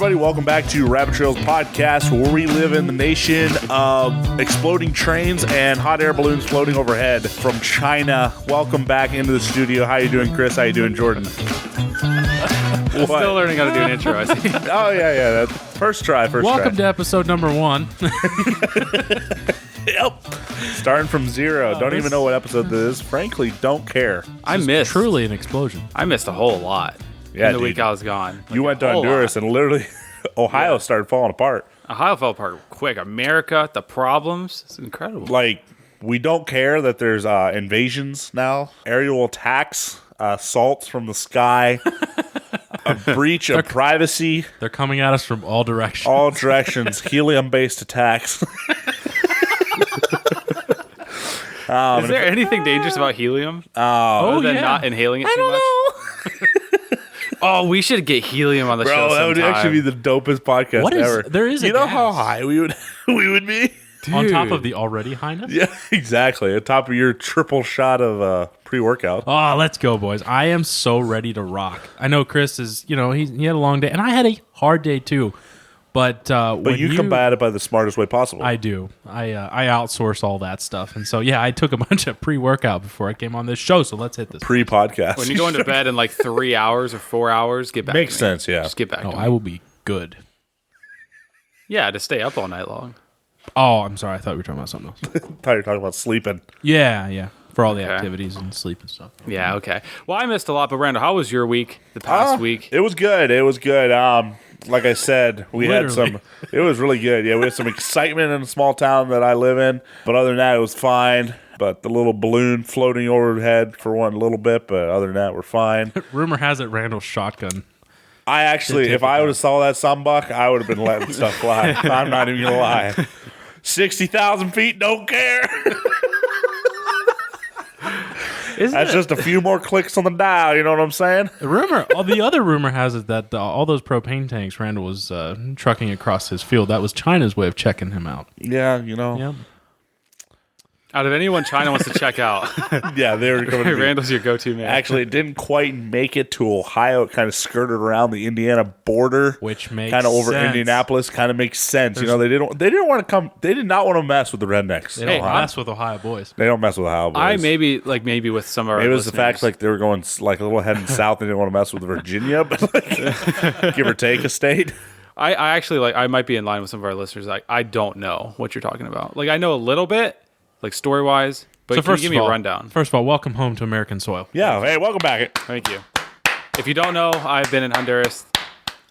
everybody. Welcome back to Rabbit Trails Podcast, where we live in the nation of exploding trains and hot air balloons floating overhead from China. Welcome back into the studio. How you doing, Chris? How you doing, Jordan? I'm still learning how to do an intro, I see. Oh, yeah. That's first try. Welcome to episode number 1. Yep. Starting from zero. Don't even know what episode this is. Frankly, don't care. I missed. Truly an explosion. I missed a whole lot Yeah, in the dude. week I was gone. You went to Honduras and literally Ohio started falling apart. Ohio fell apart quick. America, the problems. It's incredible. Like, we don't care that there's invasions now, aerial attacks, assaults from the sky, a breach of privacy, They're coming at us from all directions. all directions, helium-based attacks. Is there anything dangerous about helium? Other than not inhaling it too much? Oh, we should get helium on the show Bro, that would sometime. actually be the dopest podcast What is- ever. there is a You know gas. how high we would be? On top Dude. of the already highness? Yeah, exactly. On top of your triple shot of pre-workout. Oh, let's go, boys. I am so ready to rock. I know Chris is, he had a long day, and I had a hard day too. But But you combat it by the smartest way possible. I do. I outsource all that stuff. And so, yeah, I took a bunch of pre-workout before I came on this show, so let's hit this. Pre-podcast. When you go into bed in like 3 hours or 4 hours, get back Makes to me. sense, yeah. Just get back Oh, to I me. will be good. Yeah, to stay up all night long. Oh, I'm sorry. I thought we were talking about something else. I thought you were talking about sleeping. Yeah. For all the Okay. activities and sleep and stuff. Yeah, okay. Well, I missed a lot, but Randall, how was your week, the past week? It was good. Like I said, we had Literally. it was really good. Yeah, we had some excitement in a small town that I live in. But other than that, it was fine. But the little balloon floating overhead for one little bit. But other than that, we're fine. Rumor has it Randall's shotgun. I actually, if I would have saw that sunbuck, I would have been letting stuff fly. I'm not even going to lie. 60,000 feet, don't care. That's just a few more clicks on the dial, you know what I'm saying? The other rumor has it that all those propane tanks Randall was trucking across his field, that was China's way of checking him out. Yeah, you know. Yep. Out of anyone China wants to check out, Yeah, they were coming to me. Randall's your go-to man. Actually, it didn't quite make it to Ohio. It kind of skirted around the Indiana border, Which makes kind of over sense. Indianapolis. Kind of makes sense. You know, they didn't want to come. They did not want to mess with the rednecks. They in don't Ohio. mess with Ohio boys. They don't mess with Ohio boys. I maybe with some of our Maybe it was the fact listeners. like they were going like a little heading south. They didn't want to mess with Virginia, but like, give or take a state. I actually I might be in line with some of our listeners. Like, I don't know what you're talking about. Like, I know a little bit, like story-wise, but can you give me a rundown? First of all, welcome home to American soil. Yeah. Hey, welcome back. Thank you. If you don't know, I've been in Honduras.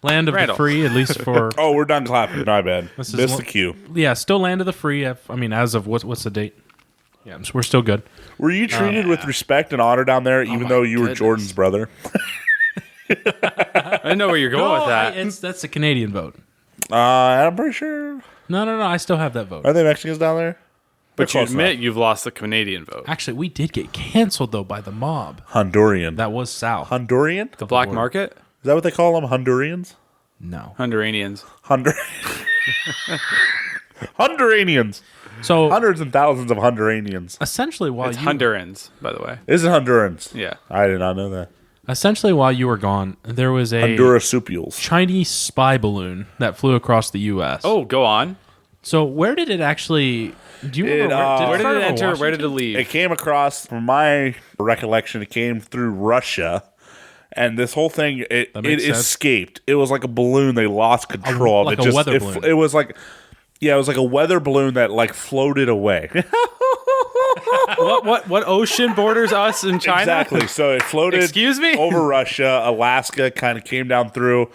Land of Randall. the free, at least for Oh, we're done clapping. My bad. is Missed what- the cue. yeah, still land of the free. I mean, as of what's the date? Yeah, so we're still good. Were you treated with respect and honor down there, even my though you were goodness. Jordan's brother? I didn't know where you're going with that. That's a Canadian vote. I'm pretty sure. No, I still have that vote. Are they Mexicans down there? But you close admit enough. you've lost the Canadian vote. Actually, we did get canceled though by the mob. Honduran. That was South. Honduran? The black Lord. market? Is that what they call them? Hondurians? No. Honduranians. Honduranians. So Hundreds and thousands of Honduranians. essentially, while It's you Hondurans, by the way. Is it Hondurans? Yeah. I did not know that. you were gone, there was a Hondurasupials. Chinese spy balloon that flew across the U.S. Oh, go on. So where did it actually? Do you remember Where did start it over enter? Where Washington? did it leave? It came across, from my recollection, it came through Russia. And this whole thing, it makes sense. escaped. It was like a balloon they lost control of. like It a weather balloon. It was like, yeah, it was like a weather balloon that like floated away. What ocean borders us in China? Exactly. So it floated Excuse me? over Russia, Alaska, kind of came down through.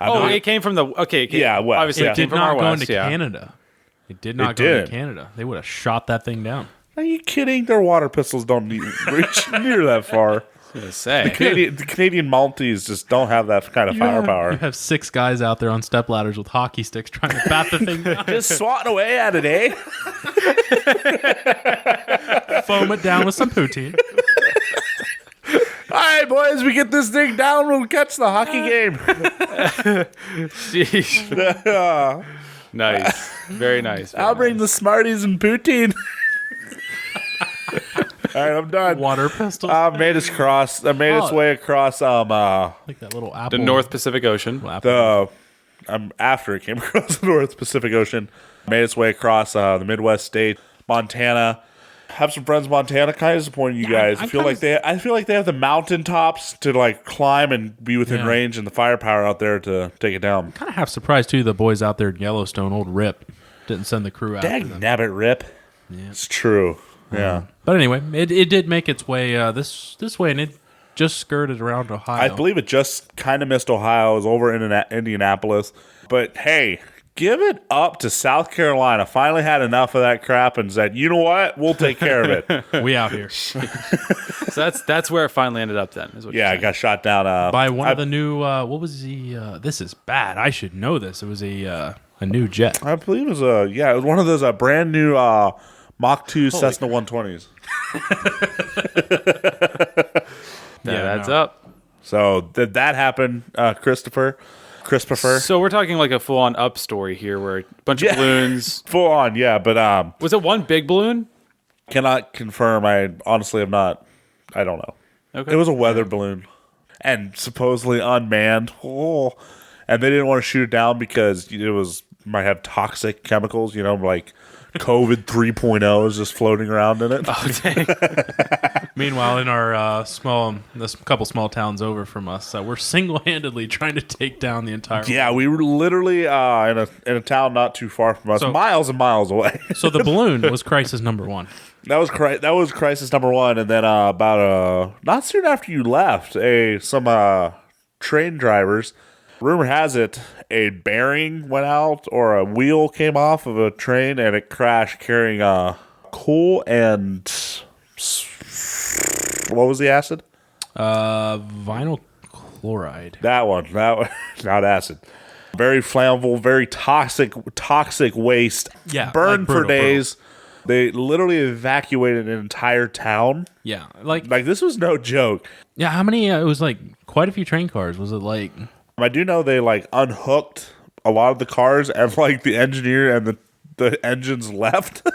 Oh, it came from the Yeah, west, obviously yeah. it It came did from not our go west. into Yeah. Canada. It did not It go did. into Canada. They would have shot that thing down. Are you kidding? Their water pistols don't reach near that far. I was gonna say. The Canadian Maltese just don't have that kind of You firepower. have 6 guys out there on step ladders with hockey sticks trying to bat the thing down, Just swatting away at it, eh? foam it down with some poutine. All right, boys, we get this thing down, we'll catch the hockey game. Sheesh. Nice. Very nice. I'll bring the Smarties and poutine. All right, I'm done. Water pistols. Made its cross. I made its way across like that little apple. the North Pacific Ocean. apple. the after it came across the North Pacific Ocean, made its way across the Midwest state, Montana. Have some friends in Montana. Kind of disappointing you guys. I feel like they have the mountaintops to like climb and be within range, and the firepower out there to take it down. Kind of half surprised too. The boys out there in Yellowstone, old Rip, didn't send the crew out. Dag nabbit, Rip. Yeah, it's true. Yeah, but anyway, it did make its way this way, and it just skirted around Ohio. I believe it just kind of missed Ohio. It was over in Indianapolis, but hey. Give it up to South Carolina. Finally had enough of that crap and said, you know what? We'll take care of it. We out here. So that's where it finally ended up then. Is what I got shot down. By one of the new, what was the, this is bad. I should know this. It was a new jet. I believe it was it was one of those brand new Mach 2 Cessna 120s. That's up. So did that happen, Christopher? So we're talking like a full-on up story here, where a bunch of balloons. Full on, yeah. But was it one big balloon? Cannot confirm. I honestly am not. I don't know. Okay. It was a weather balloon, and supposedly unmanned. Oh, and they didn't want to shoot it down because it might have toxic chemicals. You know, like COVID 3.0 is just floating around in it. Oh, dang. Meanwhile, in our couple small towns over from us, we're single-handedly trying to take down the entire. Yeah, we were literally in a town not too far from us, miles and miles away. So the balloon was crisis number one. That was crisis number one, and then about not soon after you left, some train drivers. Rumor has it, a bearing went out or a wheel came off of a train and it crashed carrying coal and what was the acid? Vinyl chloride. That one, not acid. Very flammable, very toxic waste. Yeah, burned like brutal, for days. They literally evacuated an entire town. Yeah, like this was no joke. Yeah, how many? It was like quite a few train cars. Was it like? I do know they like unhooked a lot of the cars and like the engineer and the engines left.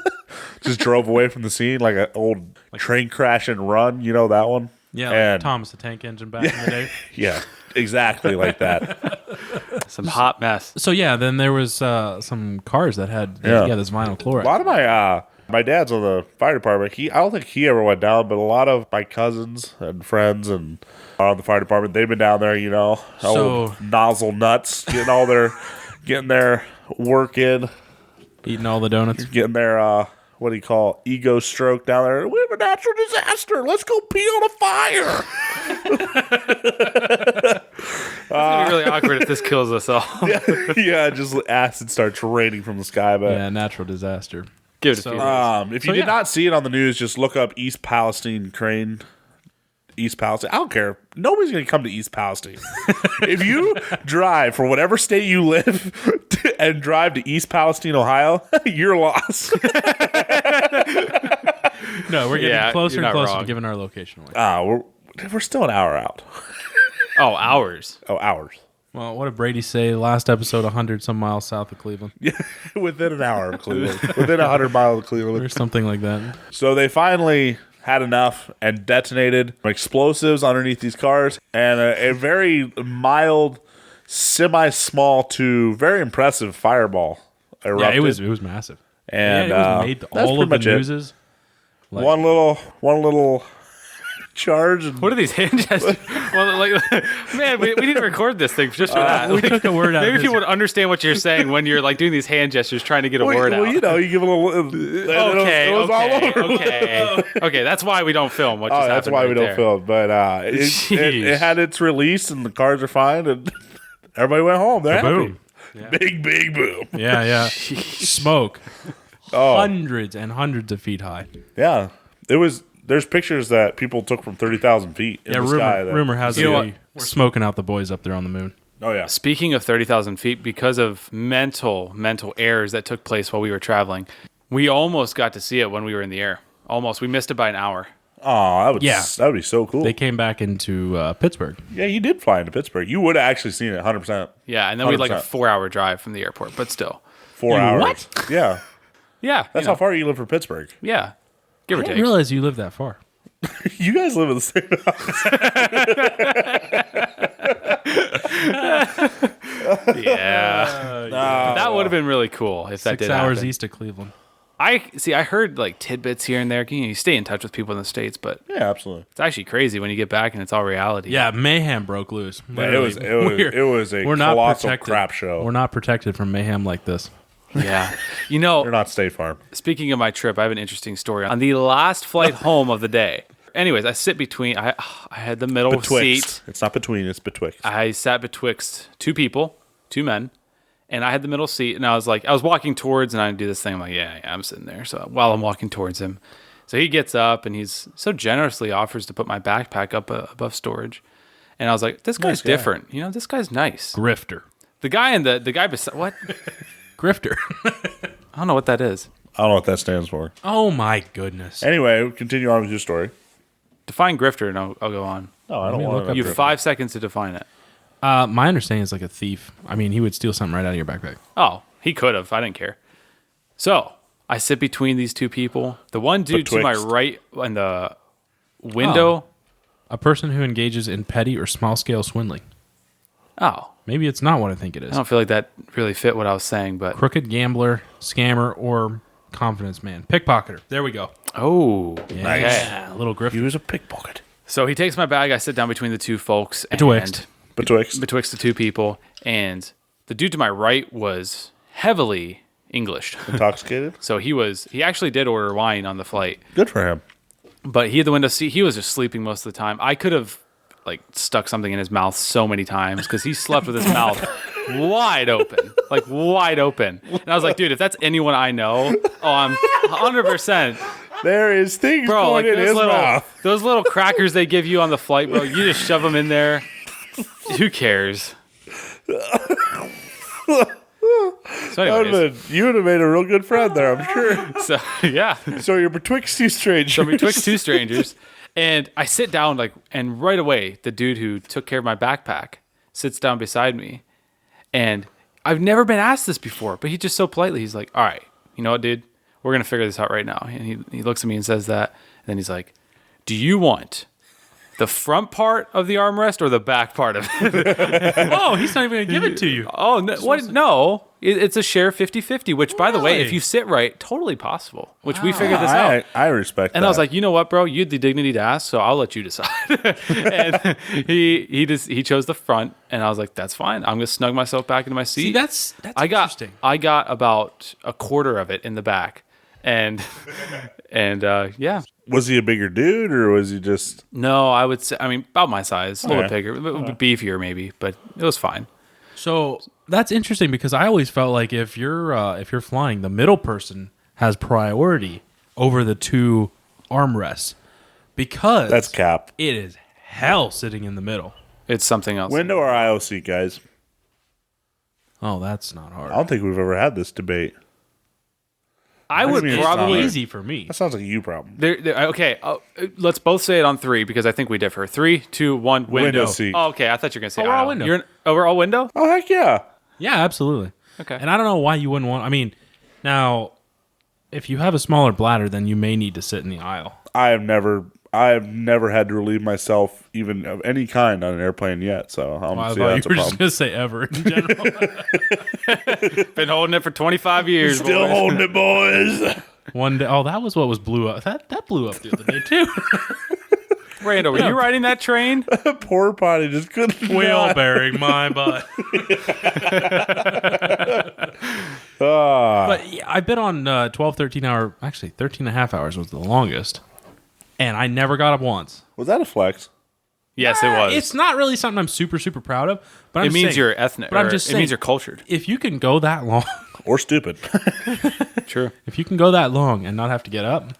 Just drove away from the scene like an old train crash and run. You know that one? Yeah, like Thomas the Tank Engine back in the day. Yeah, exactly like that. Some hot mess. So yeah, then there was some cars that had this vinyl chloride. A lot of my dad's on the fire department. I don't think he ever went down, but a lot of my cousins and friends and on the fire department, they've been down there, you know, old nozzle nuts, getting their work in, eating all the donuts, getting their what do you call ego stroke down there. We have a natural disaster. Let's go pee on a fire. It's gonna be really awkward if this kills us all. yeah, just acid starts raining from the sky. But natural disaster. Give it a few. If you did not see it on the news, just look up East Palestine crane. East Palestine. I don't care. Nobody's going to come to East Palestine. If you drive for whatever state you live and drive to East Palestine, Ohio, you're lost. No, we're getting closer and closer to giving our location away. We're still an hour out. Oh, hours. Oh, hours. Well, what did Brady say last episode, 100 some miles south of Cleveland? Yeah, within an hour of Cleveland. Within 100 miles of Cleveland. Or something like that. So they finally had enough and detonated explosives underneath these cars, and a very mild, semi-small to very impressive fireball erupted. Yeah, it was massive. And it was made all of the newses. Like, one little charge. And what are these hand gestures? Well, man, we need to record this thing just for that. We took a word out. Maybe people would understand what you're saying when you're like doing these hand gestures, trying to get a word out. Well, you know, you give a little. Okay. That's why we don't film. What just happened? That's why we don't film. But it had its release, and the cars are fine, and everybody went home. They're happy. Boom. Yeah. Big boom. Yeah. Smoke. Hundreds and hundreds of feet high. Yeah, it was. There's pictures that people took from 30,000 feet in the sky. Rumor has it we're smoking out the boys up there on the moon. Oh, yeah. Speaking of 30,000 feet, because of mental errors that took place while we were traveling, we almost got to see it when we were in the air. Almost. We missed it by an hour. Oh, that would be so cool. They came back into Pittsburgh. Yeah, you did fly into Pittsburgh. You would have actually seen it 100%. Yeah, and then we had like a 4-hour drive from the airport, but still. 4 hours? What? Yeah. Yeah. That's how far you live from Pittsburgh. Yeah. Give or I take. didn't realize you lived that far. You guys live in the same Yeah. That would have been really cool if that did 6 hours happen. east of Cleveland. I heard like tidbits here and there. You stay in touch with people in the States, but Yeah, absolutely. it's actually crazy when you get back and it's all reality. Yeah, mayhem broke loose. Yeah, it was a We're not colossal protected. crap show. We're not protected from mayhem like this. Yeah. They're not State Farm. Speaking of my trip, I have an interesting story. On the last flight home of the day. Anyways, I sit between. I had the middle Betwixt. seat. It's not between. It's betwixt. I sat betwixt two people, two men, and I had the middle seat. And I was walking towards, and I do this thing. I'm like, yeah, I'm sitting there. So while I'm walking towards him, so he gets up and he's so generously offers to put my backpack up above storage. And I was like, this guy's different. This guy's nice. Grifter. The guy beside what? Grifter. I don't know what that is. I don't know what that stands for. Oh my goodness. Anyway, continue on with your story. Define grifter, and I'll go on. No, I don't me want look to. up You have 5 seconds to define it. My understanding is like a thief. I mean, he would steal something right out of your backpack. Oh, he could have. I didn't care. So I sit between these two people. The one dude to my Betwixt. right in the window. A person who engages in petty or small scale swindling. Oh, Maybe it's not what I think it is. I don't feel like that really fit what I was saying, but Crooked gambler, scammer, or confidence man. Pickpocketer. There we go. oh, Nice. okay. A little grifter. He was a pickpocket. So he takes my bag. I sit down between the two folks Betwixt. betwixt the two people, and the dude to my right was heavily Englished. Intoxicated. So he actually did order wine on the flight. Good for him. But he had the window seat. He was just sleeping most of the time. I could have stuck something in his mouth so many times because he slept with his mouth wide open. And I was like, dude, if that's anyone I know, I'm 100%. There is things Bro, going in his mouth. those little crackers they give you on the flight, bro, you just shove them in there. Who cares? So anyways, You would have made a real good friend there, I'm sure. so yeah. So you're betwixt two strangers. So betwixt two strangers, and I sit down and right away the dude who took care of my backpack sits down beside me, and I've never been asked this before, but he just so politely he's like, "All right, you know what, dude, we're gonna figure this out right now." And he looks at me and says that, and then he's like, "Do you want the front part of the armrest or the back part of it?" Oh, he's not even going to give it to you. Oh, no, what? No. It's a share 50-50, which, by the way, if Really? you sit right, totally possible, which we figured this out. I respect that. And I was like, you know what, bro? You had the dignity to ask, so I'll let you decide. And he chose the front, and I was like, that's fine. I'm going to snug myself back into my seat. See, that's interesting. I got about a quarter of it in the back. And yeah. Was he a bigger dude, or was he just... No, I would say, about my size, a little Okay. bigger, beefier maybe, but it was fine. So that's interesting because I always felt like if you're flying, the middle person has priority over the two armrests because That's cap. it is hell sitting in the middle. It's something else. Window or aisle seat, guys? Oh, that's not hard. I don't think we've ever had this debate. I would mean it's probably... not? Easy for me. That sounds like a you problem. Okay, let's both say it on 3 because I think we differ. 3, 2, 1, window. Window seat. Oh, okay. I thought you were going to say Overall aisle. window. You're an overall window? Oh, heck yeah. Yeah, absolutely. Okay. And I don't know why you wouldn't want. I mean, now if you have a smaller bladder, then you may need to sit in the aisle. I have never had to relieve myself even of any kind on an airplane yet, so I I don't see thought that's you were a just problem. going to say ever in general. Been holding it for 25 years. Still boys. holding it, boys. One day. Oh, that was what was blew up. That blew up the other day too. Randall, were you riding that train? Poor potty just couldn't. Wheel bearing my butt. But yeah, I've been on 12, 13 hour, actually 13 and a half hours was the longest. And I never got up once. Was that a flex? Yes, it was. It's not really something I'm super, super proud of. But it means you're ethnic. But I'm just it saying, means you're cultured. if you can go that long, Or stupid? True. if you can go that long and not have to get up,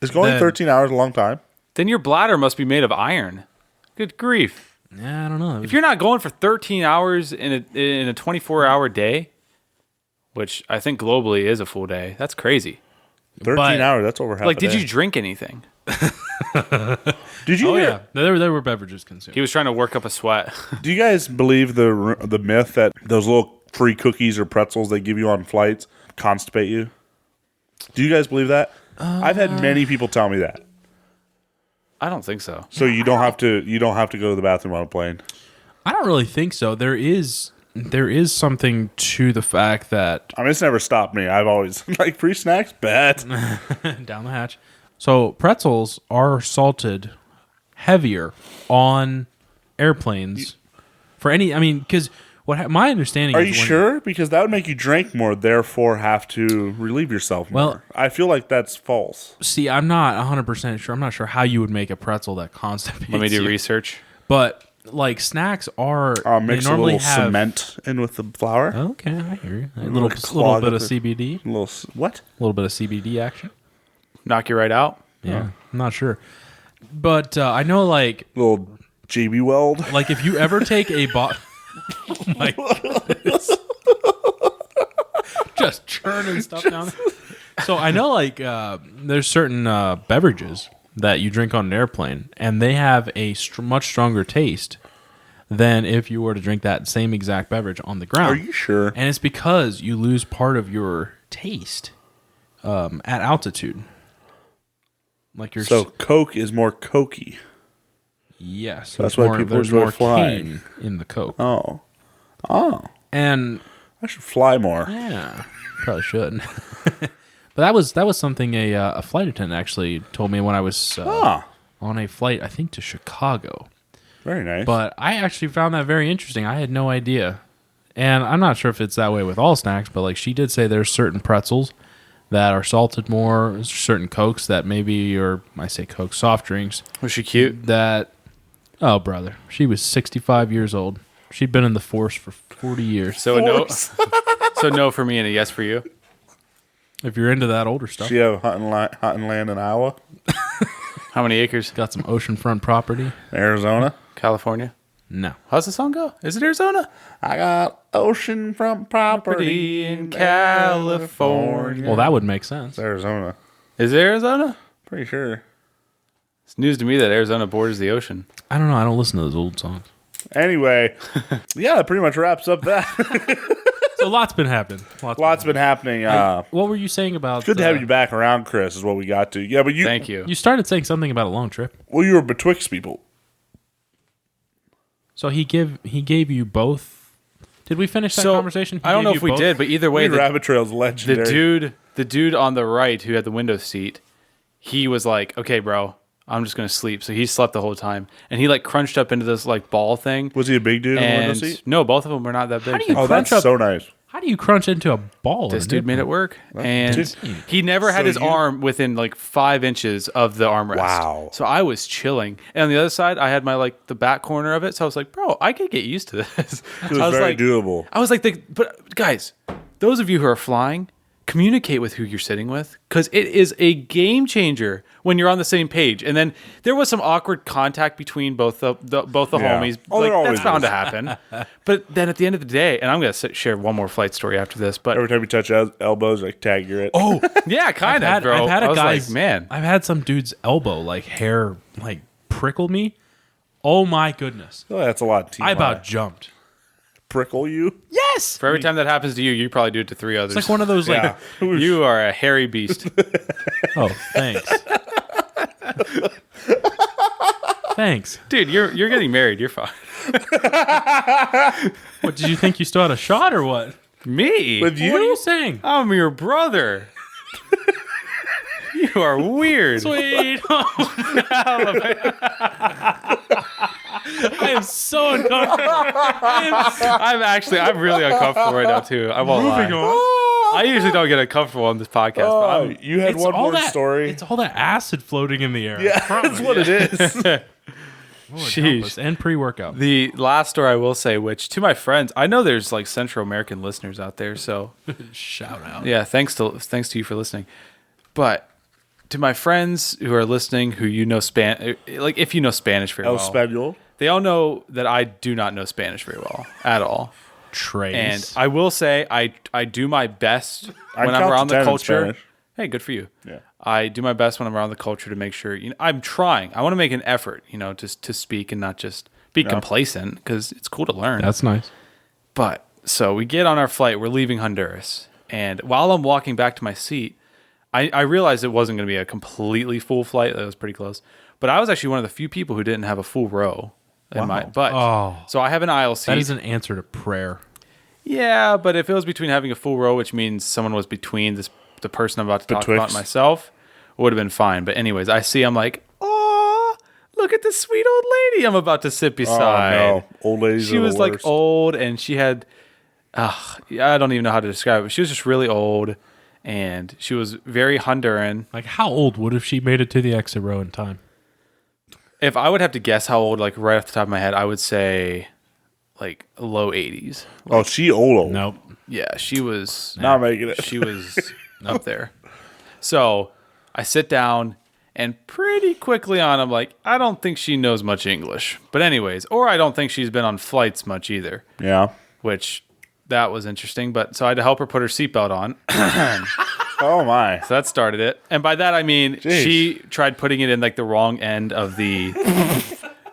Is going Then- 13 hours a long time? Then your bladder must be made of iron. Good grief. yeah, I don't know. If you're not going for 13 hours in a 24-hour day, which I think globally is a full day, that's crazy. 13 But- hours, that's over half Like, a did day. you drink anything? Did you Oh hear- yeah, there were beverages consumed. He was trying to work up a sweat. Do you guys believe the myth that those little free cookies or pretzels they give you on flights constipate you? Do you guys believe that? I've had many people tell me that. I don't think so. So you don't have to go to the bathroom on a plane. I don't really think so. There is there is something to the fact that I mean, it's never stopped me. I've always like free snacks, bet. down the hatch. So pretzels are salted heavier on airplanes for any. I mean, because my understanding Are is you when- sure? Because that would make you drink more, therefore have to relieve yourself more. Well- I feel like that's false. See, I'm not 100% sure. I'm not sure how you would make a pretzel that constipates Let me do you. research. But like snacks are, Mix they a normally little have cement in with the flour. Okay, I hear you. A Little little clog bit up of there. CBD, A little what? a little bit of CBD action. Knock you right out. Yeah, I'm not sure, but I know like Little JB Weld. if you ever take a oh my goodness. Just churning stuff down there. So I know there's certain beverages that you drink on an airplane, and they have a much stronger taste than if you were to drink that same exact beverage on the ground. Are you sure? And it's because you lose part of your taste at altitude. Like your So Coke is more cokey. yes, that's there's why people there's enjoy more flying. cane in the Coke. Oh, And I should fly more. yeah, probably should. But that was something a flight attendant actually told me when I was on a flight, I think to Chicago. Very nice. But I actually found that very interesting. I had no idea. And I'm not sure if it's that way with all snacks, but like she did say there's certain pretzels that are salted more, certain Cokes that maybe, or I say Coke, soft drinks Was she cute? that, oh brother, she was 65 years old. She'd been in the force for 40 years. So a no. So no for me and a yes for you. If you're into that older stuff, Do you have hunting land in Iowa, How many acres? got some oceanfront property. Arizona? California. No. How's the song go? Is it Arizona? I got oceanfront property In California. Well, that would make sense. It's Arizona. Is it Arizona? Pretty sure. It's news to me that Arizona borders the ocean. I don't know. I don't listen to those old songs. Anyway, yeah, that pretty much wraps up that. So lots been happening. Lots been happening. What were you saying about? Good to have you back around, Chris, is what we got to. Yeah, but Thank you. You started saying something about a long trip. Well, you were betwixt people. So he gave you both. Did we finish that So conversation? He I don't know gave if you we both? did, but either way, Reed Rabbit Trail's legendary. the dude on the right who had the window seat, he was like, "Okay, bro, I'm just gonna sleep." So he slept the whole time, and he like crunched up into this like ball thing. Was he a big dude in the window And seat? no, both of them were not that big. do you Oh, crunch that's up- so nice. How do you crunch into a ball? This in dude a made it airplane? work, and Dude. he never had So his you- arm within like 5 inches of the armrest. Wow. So I was chilling, and on the other side, I had my like the back corner of it. So I was like, bro, I could get used to this. It was I was very like, doable. I was like, but guys, those of you who are flying, communicate with who you're sitting with, because it is a game changer when you're on the same page. And then there was some awkward contact between both the Yeah. homies. Oh, there Like, always that's bound is. to happen. But then at the end of the day, and I'm gonna share one more flight story after this, but Every time you touch elbows, like tag you're it. Oh, yeah, kind of, bro. I've had I a was guy's like, man. I've had some dude's elbow like hair like prickle me. Oh my goodness! Oh, that's a lot. I about jumped. prickle you. Yes, For every time that happens to you, you probably do it to 3 others. it's like one of those like. Yeah. You are a hairy beast. Oh, thanks. Thanks. Dude, you're getting married. You're fine. What did you think? You still had a shot or what? Me? With you? What are you saying? I'm your brother. You are weird. Sweet. I am so uncomfortable. I'm really uncomfortable right now too. I won't lie. I usually don't get uncomfortable on this podcast. But Oh, you had one more story. It's all that acid floating in the air. Yeah, that's what it is. Sheesh. And pre-workout. The last story I will say, which to my friends, I know there's like Central American listeners out there, so Shout out. yeah, thanks to you for listening. But to my friends who are listening, who you know like if you know Spanish very El well, Spaniel. they all know that I do not know Spanish very well at all. Trace. And I will say I do my best I when I'm count around to the 10 in culture. Spanish. Hey, good for you. Yeah. I do my best when I'm around the culture to make sure, I'm trying. I want to make an effort, to speak and not just be complacent, because it's cool to learn. That's nice. But so we get on our flight, we're leaving Honduras. And while I'm walking back to my seat, I realized it wasn't going to be a completely full flight. That was pretty close. But I was actually one of the few people who didn't have a full row in my butt. Oh. So I have an aisle seat. That is an answer to prayer. Yeah, but if it was between having a full row, which means someone was between the person I'm about to talk about Betwixt. and myself, it would have been fine. But anyways, I'm like, oh, look at this sweet old lady I'm about to sit beside. Oh no, old ladies. She are the was like worst. old, and she had, I don't even know how to describe it. She was just really old, and she was very Honduran. Like, how old would if she made it to the exit row in time? If I would have to guess how old, like right off the top of my head, I would say like low 80s. Oh, she old. Nope. Yeah, she was Not making it. she was up there. So I sit down, and pretty quickly on, I'm like, I don't think she knows much English. But anyways, or I don't think she's been on flights much either, Yeah. which that was interesting. But so I had to help her put her seatbelt on. Oh my. So that started it. And by that, I mean, Jeez. she tried putting it in like the wrong end of the...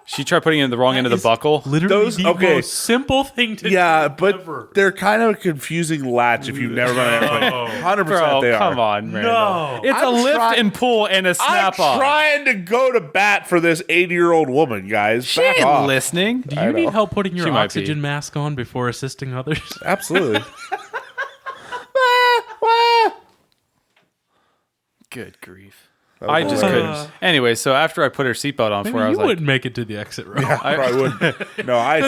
She tried putting it in the wrong end of the buckle. Literally Those- the okay. most simple thing to Yeah, do but ever. they're kind of a confusing latch if you've never run an airplane. 100% Bro, they are. come on, Randall. No. It's a I'm lift try- and pull and a I'm snap on. trying to go to bat for this 80-year-old woman, guys. She Back ain't off. listening. Do you need help putting your She might oxygen be. mask on before assisting others? Absolutely. Good grief. was I just hilarious. couldn't. Anyway, so after I put her seatbelt on Maybe for her, I was you like, wouldn't make it to the exit row. I probably wouldn't. No, I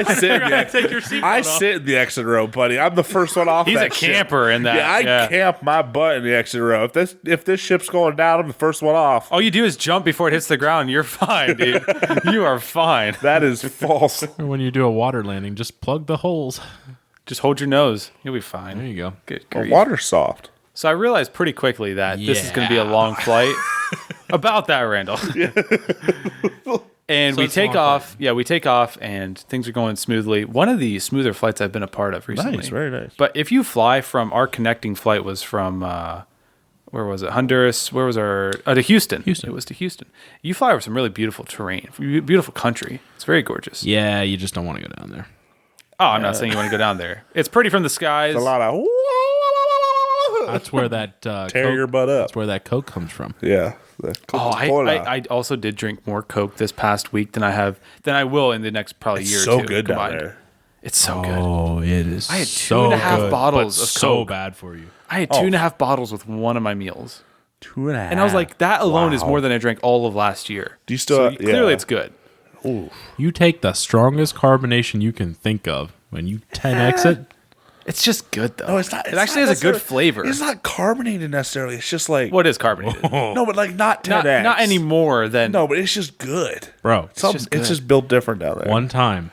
sit in the Take exit. your seatbelt I off. sit in the exit row, buddy. I'm the first one off. he's that a ship. camper in that. Yeah, I camp my butt in the exit row. If this ship's going down, I'm the first one off. All you do is jump before it hits the ground. You're fine, dude. You are fine. That is false. Or when you do a water landing, just plug the holes. Just hold your nose. You'll be There fine. you go. Good The grief. water's soft. So I realized pretty quickly that this is going to be a long flight. About that, Randall. And So we it's a take long off. Yeah, we take off, and things are going smoothly. One of the smoother flights I've been a part of recently. Nice, very nice. But if you fly from our connecting flight was from where was it? Honduras. Where was our to Houston? Houston. It was to Houston. You fly over some really beautiful terrain, beautiful country. It's very gorgeous. Yeah, you just don't want to go down there. Oh, I'm not saying you want to go down there. It's pretty from the skies. A lot of That's where that tear your Coke, butt up. that's where that Coke comes from. Yeah. Oh, I also did drink more Coke this past week than I will in the next probably year or so two. good down combined. there. It's so good. Oh, it is. I had so 2.5 good, bottles but of so Coke. bad for you. I had 2.5 bottles with one of my meals. 2.5. And I was like, that alone is Wow. more than I drank all of last year. Do you still- So clearly yeah. it's good. You take the strongest carbonation you can think of when you 10x it. It's just good though. No, it's not. It actually has a good flavor. It's not carbonated necessarily. It's just like What is carbonated? no, but like not 10x. not any more than No, but it's just good. Bro, It's just good. just built different down there. one time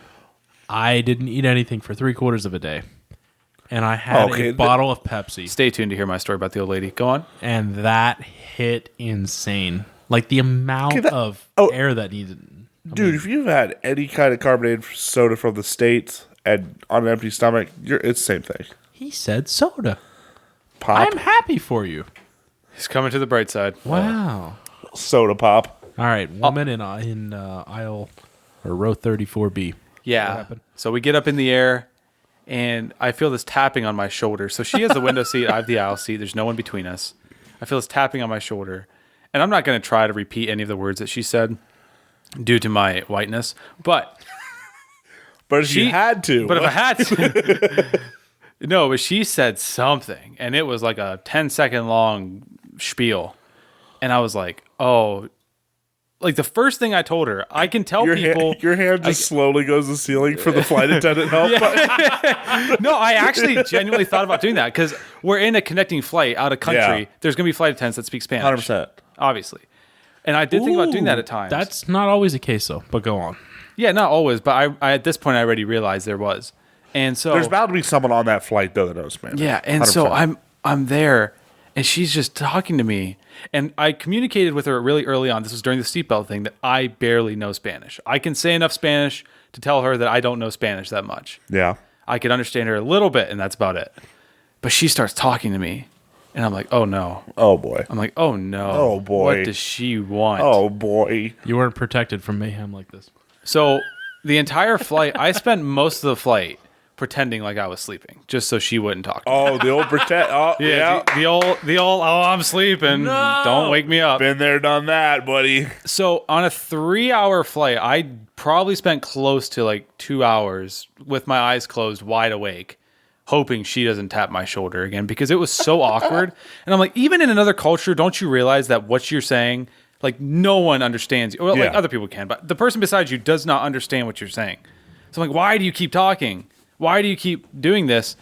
I didn't eat anything for 3/4 of a day. And I had Okay, a bottle of Pepsi. Stay tuned to hear my story about the old lady. Go on. And that hit insane. Like the amount Okay, of oh. air that needed. Dude, if you've had any kind of carbonated soda from the States and on an empty stomach, it's the same thing. He said soda. Pop. I'm happy for you. He's coming to the bright side. Wow. Soda pop. All right, woman in aisle or row 34B. Yeah. happened? So we get up in the air, and I feel this tapping on my shoulder. So she has the window seat, I have the aisle seat. There's no one between us. I feel this tapping on my shoulder, and I'm not going to try to repeat any of the words that she said due to my whiteness. But But if you had to. But if I had to, no. But she said something, and it was like a 10-second long spiel, and I was like, oh. Like the first thing I told her, I can tell people. your hand just slowly goes to the ceiling for the flight attendant help. No, I actually genuinely thought about doing that because we're in a connecting flight out of country. Yeah. There's going to be flight attendants that speak Spanish. 100%. Obviously. And I did think about doing that at times. That's not always the case, though, but go on. Yeah, not always, but I at this point I already realized there was. And so There's bound to be someone on that flight, though, that knows Spanish. yeah, and so 100%. I'm there, and she's just talking to me, and I communicated with her really early on. This was during the seatbelt thing that I barely know Spanish. I can say enough Spanish to tell her that I don't know Spanish that much. Yeah. I could understand her a little bit, and that's about it. But she starts talking to me, and I'm like, oh no. Oh, boy. I'm like, oh no. Oh, boy. What does she want? Oh, boy. You weren't protected from mayhem like this. So the entire flight, I spent most of the flight pretending like I was sleeping, just so she wouldn't talk to me. Oh, the old pretend. Oh, yeah. The old, oh, I'm sleeping. Don't wake me up. Been there, done that, buddy. So on a 3-hour flight, I probably spent close to like 2 hours with my eyes closed, wide awake, hoping she doesn't tap my shoulder again because it was so awkward. And I'm like, even in another culture, don't you realize that what you're saying, like no one understands you. Well, like Yeah. other people can, but the person beside you does not understand what you're saying. So I'm like, why do you keep talking? Why do you keep doing this?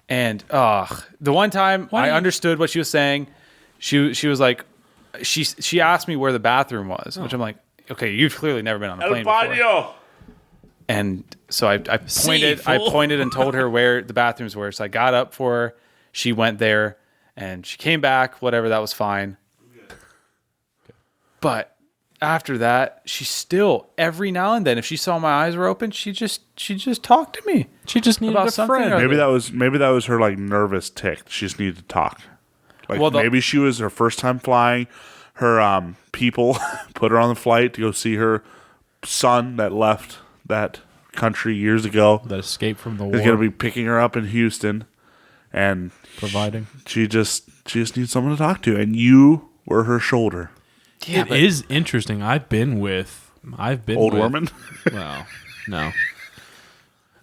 And the one time I understood what she was saying, she was like, she asked me where the bathroom was, which I'm like, okay, you've clearly never been on a El plane before. baño. And so I pointed and told her where the bathrooms were. So I got up for her. She went there and she came back, whatever, that was fine. But after that, she still, every now and then, if she saw my eyes were open, she just talked to me. She just needed About a something friend. or- Maybe that was her like nervous tick. She just needed to talk. Like Well, maybe she was her first time flying. Her people put her on the flight to go see her son that left that country years ago. That escape from the Is war. going to be picking her up in Houston, and providing. she just needs someone to talk to, and you were her shoulder. Yeah, It is interesting. I've been Old with, woman. Well, no.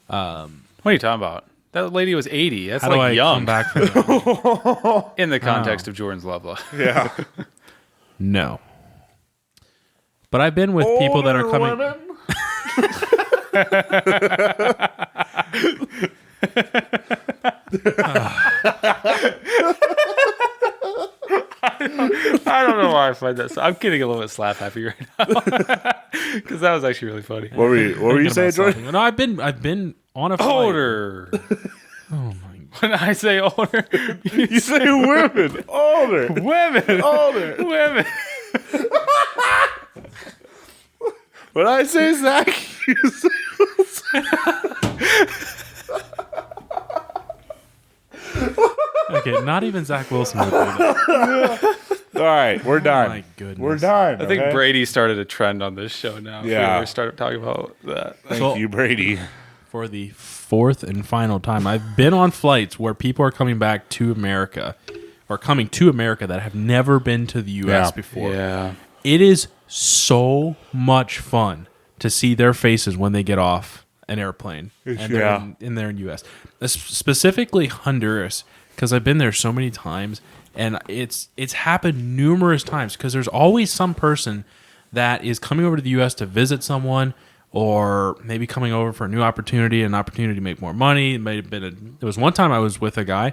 what are you talking about? That lady was 80. That's How do I like young come back from that? in the context of Jordan's love life. Yeah. No. But I've been with people that are coming. I don't know why I find that. So I'm getting a little bit slap happy right now because that was actually really funny. What were you saying, Jordan? No, I've been on a flight. Older. Oh my! When I say older, You say women. Older. women, Older. women. When I say Zach, you say Okay, not even Zach Wilson would do that. all right, we're done. My goodness. We're done. I think okay? Brady started a trend on this show now. If Yeah. we ever started talking about that. Thank you, Brady. For the fourth and final time, I've been on flights where people are coming back to America, or coming to America that have never been to the U.S. Yeah. before. Yeah. It is so much fun to see their faces when they get off an airplane and Yeah. they're in U.S. Specifically Honduras, because I've been there so many times, and it's happened numerous times because there's always some person that is coming over to the U.S. to visit someone, or maybe coming over for a new opportunity, an opportunity to make more money. It might have been there was one time I was with a guy.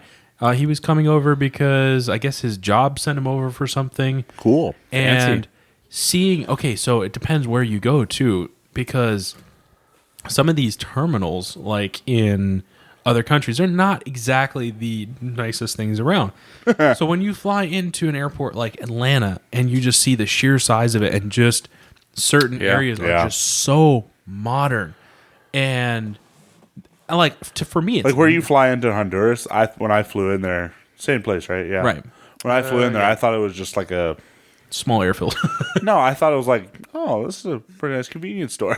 He was coming over because I guess his job sent him over for something. Cool. And seeing, okay, so it depends where you go too, because some of these terminals, like in other countries, are not exactly the nicest things around. So when you fly into an airport like Atlanta and you just see the sheer size of it, and just certain areas are Yeah. just so modern, and for me, it's Like where you fly into Honduras, when I flew in there, same place, right? Yeah. Right. When I flew in there, I thought it was just like a. small airfield. No, I thought it was like, oh, this is a pretty nice convenience store.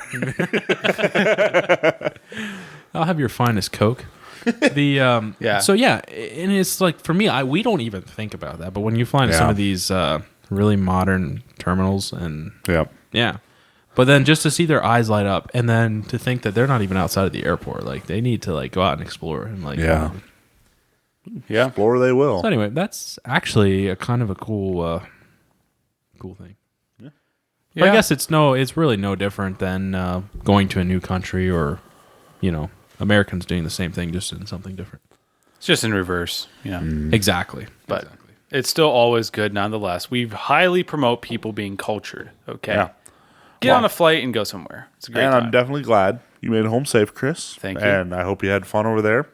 I'll have your finest Coke. The Yeah. So yeah, and it's like for me, we don't even think about that. But when you fly into some Yeah. of these really modern terminals, and Yeah. yeah, but then just to see their eyes light up, and then to think that they're not even outside of the airport, like they need to like go out and explore, and like Yeah. Yeah. Explore they will. So anyway, that's actually a kind of a cool thing. But I guess it's really no different than going to a new country, or Americans doing the same thing, just in something different. It's just in reverse, Exactly. But it's still always good nonetheless. We highly promote people being cultured. Okay. Yeah. Get on a flight and go somewhere. It's a great And time. I'm definitely glad you made it home safe, Chris. Thank you. And I hope you had fun over there.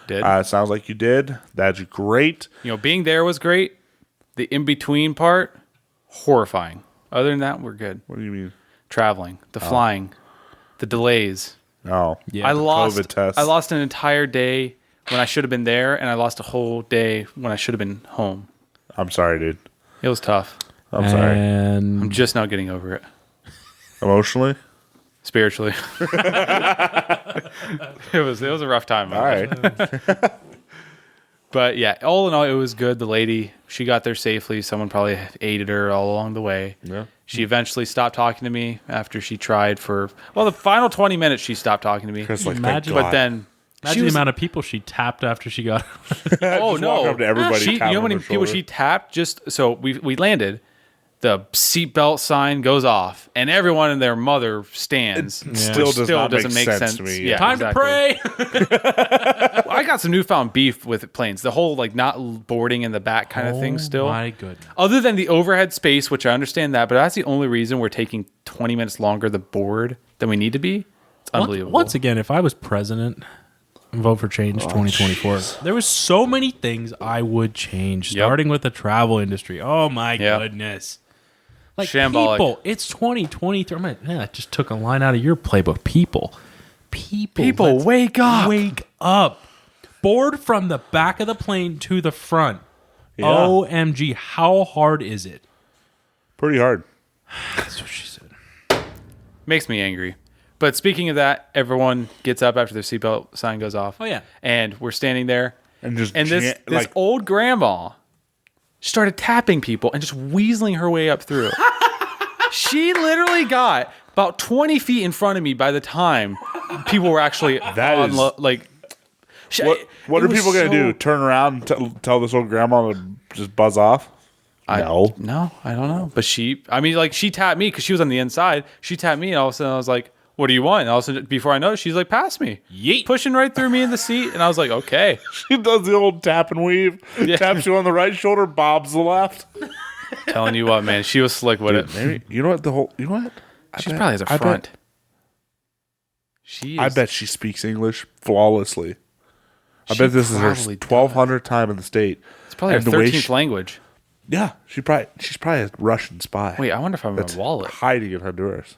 Did. It sounds like you did. That's great. Being there was great. The in-between part, horrifying. Other than that, we're good. What do you mean? Traveling, the flying, the delays. Oh, Yeah. I the COVID test. I lost an entire day when I should have been there, and I lost a whole day when I should have been home. I'm sorry, dude. It was tough. I'm sorry. And I'm just now getting over it. Emotionally? Spiritually. it was a rough time. All right. But yeah, all in all, it was good. The lady, she got there safely. Someone probably aided her all along the way. Yeah. She eventually stopped talking to me after she tried the final 20 minutes she stopped talking to me. Chris, like, Imagine- thank But God. then Imagine the amount of people she tapped after she got. Oh Just no! walk up to everybody, You tap know how on many their people shoulder. she tapped? Just so we landed, the seatbelt sign goes off, and everyone and their mother stands. Still which does not doesn't make make sense to me, Yeah, yeah. Time exactly. to pray. I got some newfound beef with planes. The whole like not boarding in the back kind of thing. Still, My goodness. other than the overhead space, which I understand that, but that's the only reason we're taking 20 minutes longer to board than we need to be. It's unbelievable. Once again, if I was president, vote for change 2024. There was so many things I would change, Yep. starting with the travel industry. Oh my Yep. goodness. Like Shambolic. people, it's 2023. I'm like, man, I just took a line out of your playbook. People, let's wake up. wake up. Board from the back of the plane to the front. Yeah. OMG, how hard is it? Pretty hard. That's what she said. Makes me angry. But speaking of that, everyone gets up after their seatbelt sign goes off. Oh, yeah. And we're standing there. And just This old grandma started tapping people and just weaseling her way up through. She literally got about 20 feet in front of me by the time people were actually That is- like. What are people gonna do? Turn around and tell this old grandma to just buzz off? No. No, I don't know. But she tapped me because she was on the inside. She tapped me, and all of a sudden I was like, "What do you want?" And all of a sudden, before I know it, she's like, "Pass me." Yeet. Pushing right through me in the seat. And I was like, okay. She does the old tap and weave. Yeah. Taps you on the right shoulder, bobs the left. Telling you what, man. She was slick with it. Maybe you know what you know what? She probably has a front. She is. I bet she speaks English flawlessly. I She bet this is her probably 1200th time in the state. It's probably And her the way 13th language. Yeah, she's probably a Russian spy. Wait, I wonder if I have that's a wallet. hiding in Honduras.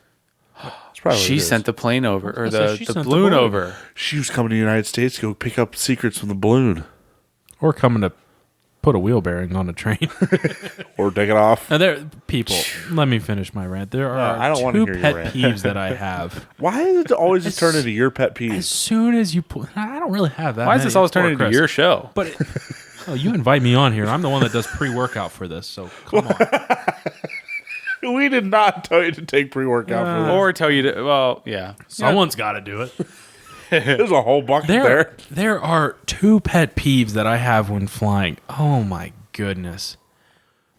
That's probably what She it is. sent the plane over, or gonna say, the she sent the balloon balloon. over. She was coming to the United States to go pick up secrets from the balloon Or coming to put a wheel bearing on a train. or take it off. Now, people, let me finish my rant. There are I don't wanna two hear your pet rant. peeves that I have. Why is it always just turn into your pet As peeve? soon as you put, I don't really have that. Why is many. this always Poor turning into Chris. your show? But oh, you invite me on here. I'm the one that does pre-workout for this. So come on. We did not tell you to take pre-workout for this. Or tell you to, well, yeah. Someone's got to do it. There's a whole bucket there. There are two pet peeves that I have when flying. Oh my goodness.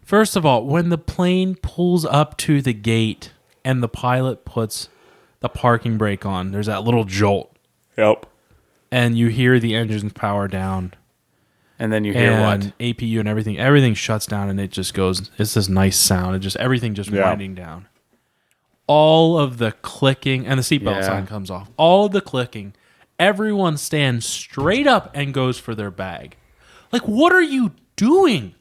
First of all, when the plane pulls up to the gate and the pilot puts the parking brake on, there's that little jolt Yep. and you hear the engines power down And then you hear and what? APU and everything shuts down and it just goes, it's this nice sound. It just, everything just Yeah. winding down. All of the clicking and the seatbelt Yeah. sign comes off. All of the clicking. Everyone stands straight up and goes for their bag. Like, what are you doing?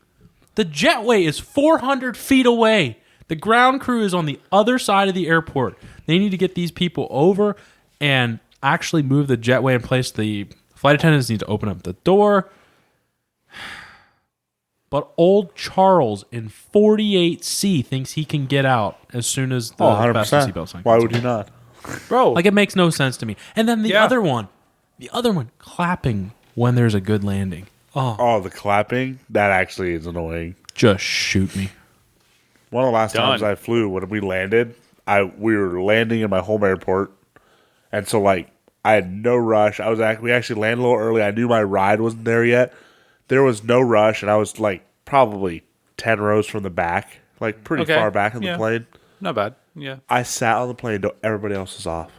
The jetway is 400 feet away. The ground crew is on the other side of the airport. They need to get these people over and actually move the jetway in place. The flight attendants need to open up the door. But old Charles in 48C thinks he can get out as soon as the Oh, 100%. fasten seatbelt sign Why comes would on. you not? Bro. Like, it makes no sense to me. And then the Yeah. other one clapping when there's a good landing. Oh, Oh, the clapping? That actually is annoying. just shoot me. One of the last Done. times I flew, when we landed, we were landing in my home airport, and so like I had no rush. We actually landed a little early. I knew my ride wasn't there yet. There was no rush, and I was like probably 10 rows from the back, like pretty Okay. far back in the Yeah. plane. Not bad. Yeah. I sat on the plane till everybody else was off.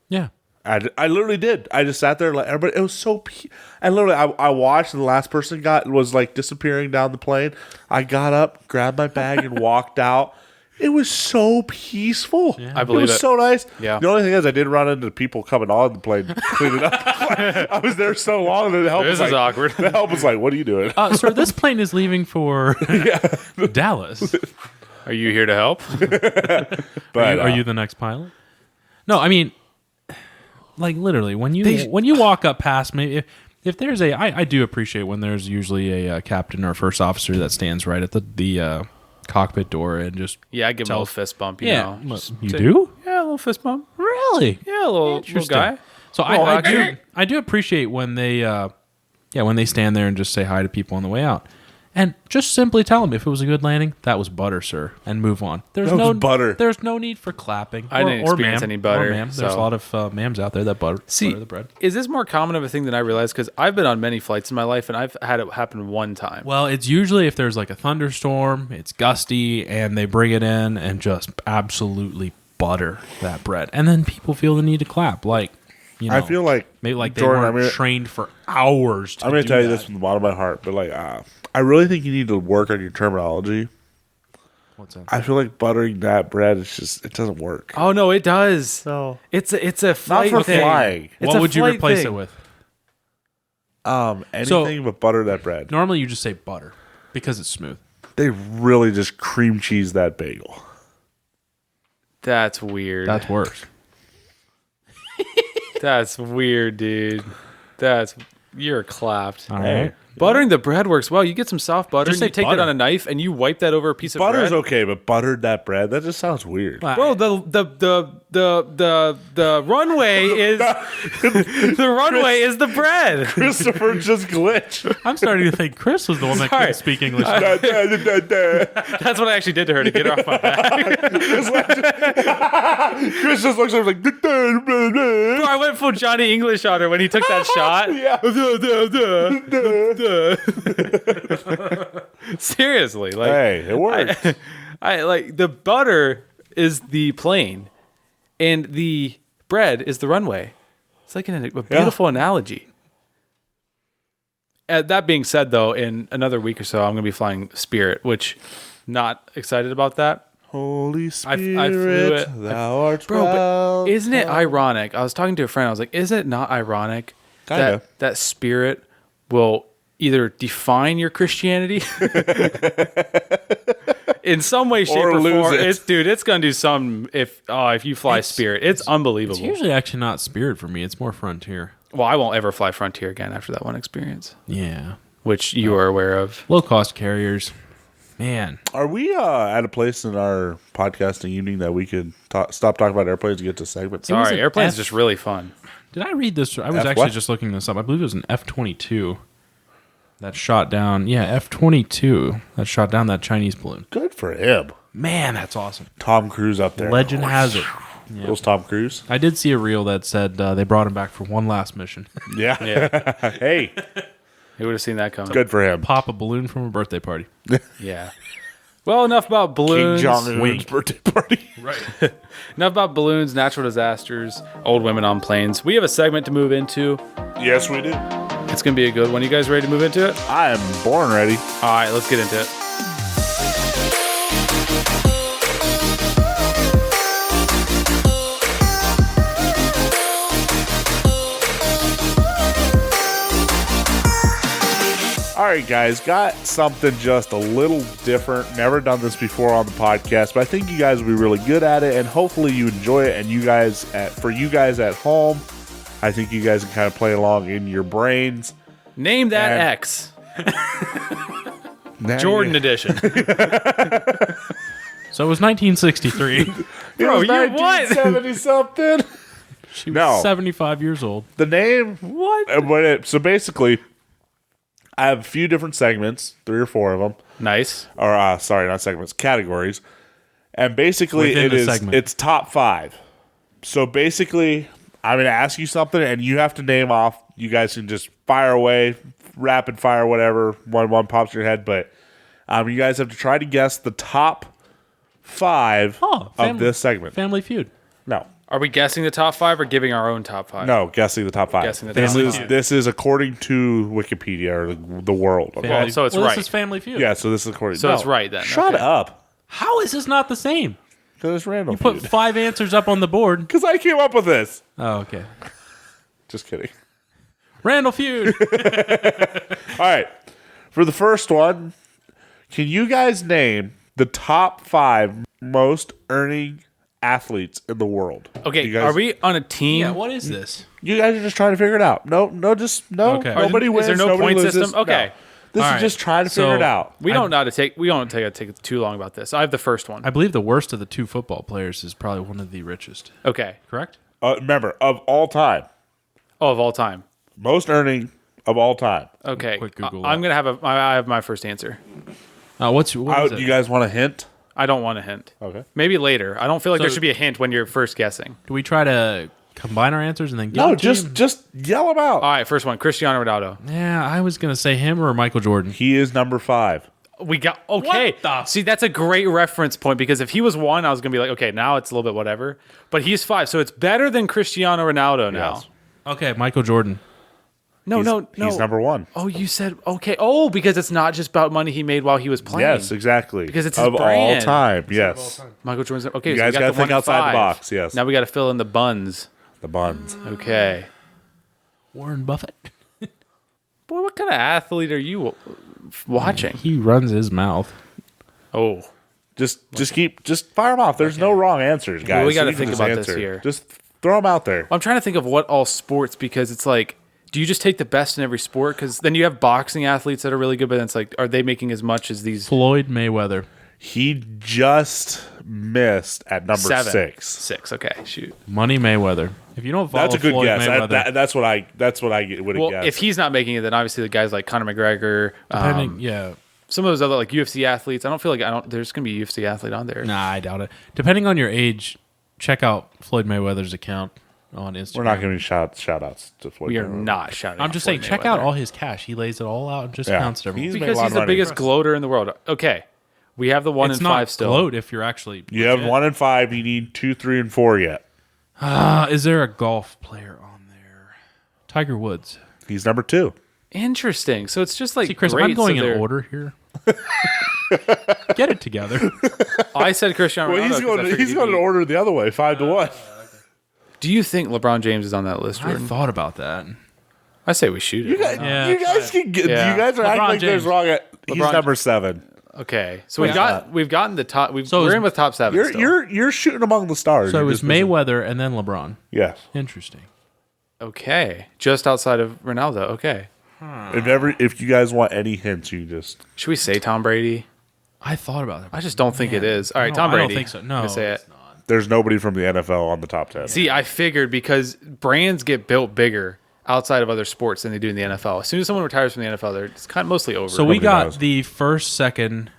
Yeah. I literally did. I just sat there like everybody. It was so. And literally, I watched, and the last person was like disappearing down the plane. I got up, grabbed my bag, and walked out. It was so peaceful. I believe it was it. so nice. Yeah. The only thing is, I did run into people coming on the plane, cleaning up. I was there so long that the help This was is like, awkward. The help was like, "What are you doing?" Sir, this plane is leaving for Dallas. Are you here to help? But Are you the next pilot? No, I mean, like literally, when you walk up past me, if there's I do appreciate when there's usually a captain or first officer that stands right at the cockpit door and just Yeah, I give him a Tell- little fist bump, you yeah, know. well, Just you say- do Yeah, a little fist bump. really. Yeah, a little Interesting. guy. So Well, I do appreciate when they stand there and just say hi to people on the way out. And just simply tell them if it was a good landing, that was butter, sir, and move on. There's That was no butter. There's no need for clapping. I didn't experience any butter, Ma'am. There's a so- lot of ma'ams out there that butter the bread. Is this more common of a thing than I realized? Because I've been on many flights in my life, and I've had it happen one time. Well, it's usually if there's like a thunderstorm, it's gusty, and they bring it in and just absolutely butter that bread, and then people feel the need to clap. Like, you know, I feel like maybe like they Jordan, weren't trained for hours. I'm going to tell you this from the bottom of my heart, but like, I really think you need to work on your terminology. What's that? I feel like buttering that bread is just it doesn't work. Oh no, it does. No, It's a flight for thing. flying. It's What a would you flight replace thing. it with? anything but butter that bread. Normally, you just say butter because it's smooth. They really just cream cheese that bagel. That's weird. That's worse. That's weird, dude. You're clapped. All Hey. right. Buttering the bread works well. You get some soft butter, Just and you say take butter. it on a knife, and you wipe that over a piece of Butter's bread. okay, but buttered that bread, that just sounds weird. Bro, the runway is the runway is the bread. Christopher just glitched. I'm starting to think Chris was the one that Sorry. couldn't speak English. That's what I actually did to her to get her off my back. Chris just looks at her like, Bro, I went full Johnny English on her when he took that shot. Seriously, like hey, it worked. I like the butter is the plane, and the bread is the runway. It's like a beautiful analogy. That being said, though, in another week or so, I'm going to be flying Spirit, which not excited about that. Holy I Spirit, flew it. thou art Bro, but welcome. isn't it ironic? I was talking to a friend. I was like, is it not ironic Kinda. that Spirit will either define your Christianity in some way, shape, Or or lose form? it. It's going to do something if you fly Spirit. It's unbelievable. It's usually actually not Spirit for me. It's more Frontier. Well, I won't ever fly Frontier again after that one experience, Yeah. which you are aware of. Low cost carriers. Man. Are we at a place in our podcasting evening that we could stop talking about airplanes and get to segments? was Sorry, an airplane's F- just really fun. Did I read this? I was F actually what? just looking this up. I believe it was an F-22 that shot down. Yeah, F-22 that shot down that Chinese balloon. Good for him. Man, that's awesome. Tom Cruise up there. Legend has it. Those Tom Cruise. I did see a reel that said they brought him back for one last mission. Yeah. Yeah, Hey, who would have seen that coming? good for him. Pop a balloon from a birthday party. Yeah. Well, enough about King balloons. Jong-un's birthday party. Enough about balloons, natural disasters, old women on planes. We have a segment to move into. Yes, we do. It's going to be a good one. You guys ready to move into it? I am born ready. All right, let's get into it. All right, guys, got something just a little different. Never done this before on the podcast, but I think you guys will be really good at it, and hopefully you enjoy it. And for you guys at home, I think you guys can kind of play along in your brains. Name that And- X. Now Jordan you- edition. So it was 1963. It Bro, was you what? 1970 something. She was No. 75 years old. The name. What? So basically, I have a few different segments, 3 or 4 of them. Nice. Or sorry, not segments, categories. And basically Within it the is segment. it's top 5. So basically I'm going to ask you something and you have to name off. You guys can just fire away, rapid fire, whatever one pops in your head, but you guys have to try to guess the top 5 of this segment. Family Feud. No. Are we guessing the top 5 or giving our own top 5? No, guessing the top 5. Guessing the this top is five. this is according to Wikipedia or the world. Okay? Well, so it's right. This is Family Feud. Yeah, so this is according. So it's right then. Shut Okay. up. How is this not the same? Because it's random. Put 5 answers up on the board. Because I came up with this. Oh, okay. Just kidding. Randall Feud. All right. For the first one, can you guys name the top 5 most earning athletes in the world? Okay, You guys, are we on a team? Yeah, what is this? You guys are just trying to figure it out. No. Okay. Nobody Is wins. there no nobody point loses. system? Okay. No. This All is right. just trying to So- figure it out. We don't know how to take. We don't take too long about this. I have the first one. I believe the worst of the 2 football players is probably one of the richest. Okay. Correct? Remember, of all time, Oh, of all time. most earning of all time. Okay. Quick Google I'm going to I have my first answer. What is Do it? you guys want a hint? I don't want a hint. Okay. Maybe later. I don't feel like there So- should be a hint when you're first guessing. Do we try to combine our answers and then give No, it to you? just yell them out. All right, first one, Cristiano Ronaldo. Yeah, I was gonna say him or Michael Jordan. He is number 5. We got okay. What the- See, that's a great reference point because if he was 1, I was gonna be like, okay, now it's a little bit whatever. But he's 5, so it's better than Cristiano Ronaldo now. Yes. Okay, Michael Jordan. No, no. He's number 1. Oh, you said okay. Oh, because it's not just about money he made while he was playing. Yes, exactly. Because it's his of all brand. time. Yes. Michael Jordan's okay. You so guys we got gotta the think 1 and outside the 5. box, yes. Now we got to fill in the buns. The Buns. Okay. Warren Buffett. Boy, what kind of athlete are you watching? He runs his mouth. Oh, Just fire them off. There's no wrong answers, guys. Well, we gotta you can think just about this here. Just throw them out there. I'm trying to think of what all sports because it's like, do you just take the best in every sport? Because then you have boxing athletes that are really good, but then it's like, are they making as much as these Floyd Mayweather. He just missed at number 7? 6. 6. Okay, shoot. Money Mayweather. If you don't follow That's a good Floyd guess. Mayweather, That's what I would have Well, guessed. if he's not making it, then obviously the guys like Conor McGregor, depending, yeah. some of those other like UFC athletes. I don't feel like there's gonna be a UFC athlete on there. Nah, I doubt it. Depending on your age, check out Floyd Mayweather's account on Instagram. We're not giving shout outs to Floyd. We are Mayweather. not shouting. I'm out just Floyd saying, check out Mayweather. all his cash. He lays it all out and just Yeah. counts it every He's week. made a because lot he's of the money. biggest gloater in the world. Okay, we have the 1 It's and not 5 still. gloat if you're actually. You have 1 and 5. You need 2, 3, and 4 yet. Is there a golf player on there? Tiger Woods. He's number 2. Interesting. So it's just like See, Chris, great, I'm going so in they're- order here. Get it together. I said Cristiano Well, Ronaldo. he's 'cause I going. figured He's he'd going to be- order the other way, 5 to 1. Do you think LeBron James is on that list, I Jordan? thought about that. I say we shoot it. Yeah, you guys can get. Yeah. You guys are acting LeBron like there's James. wrong. He's LeBron- number 7. Okay, so we've gotten the top. So We're is- in with top 7. still. You're shooting among the stars. So it You're was just missing- Mayweather and then LeBron. Yes. Interesting. Okay, just outside of Ronaldo. Okay, If you guys want any hints, you just should we say Tom Brady? I thought about it. I just don't think it is. All right, No, Tom I don't Brady. think so. No, I'm gonna say it's it. not. there's nobody from the NFL on the top 10. See, I figured because brands get built bigger outside of other sports than they do in the NFL. As soon as someone retires from the NFL, they're it's kind of mostly over. So we Nobody got knows. the first, second,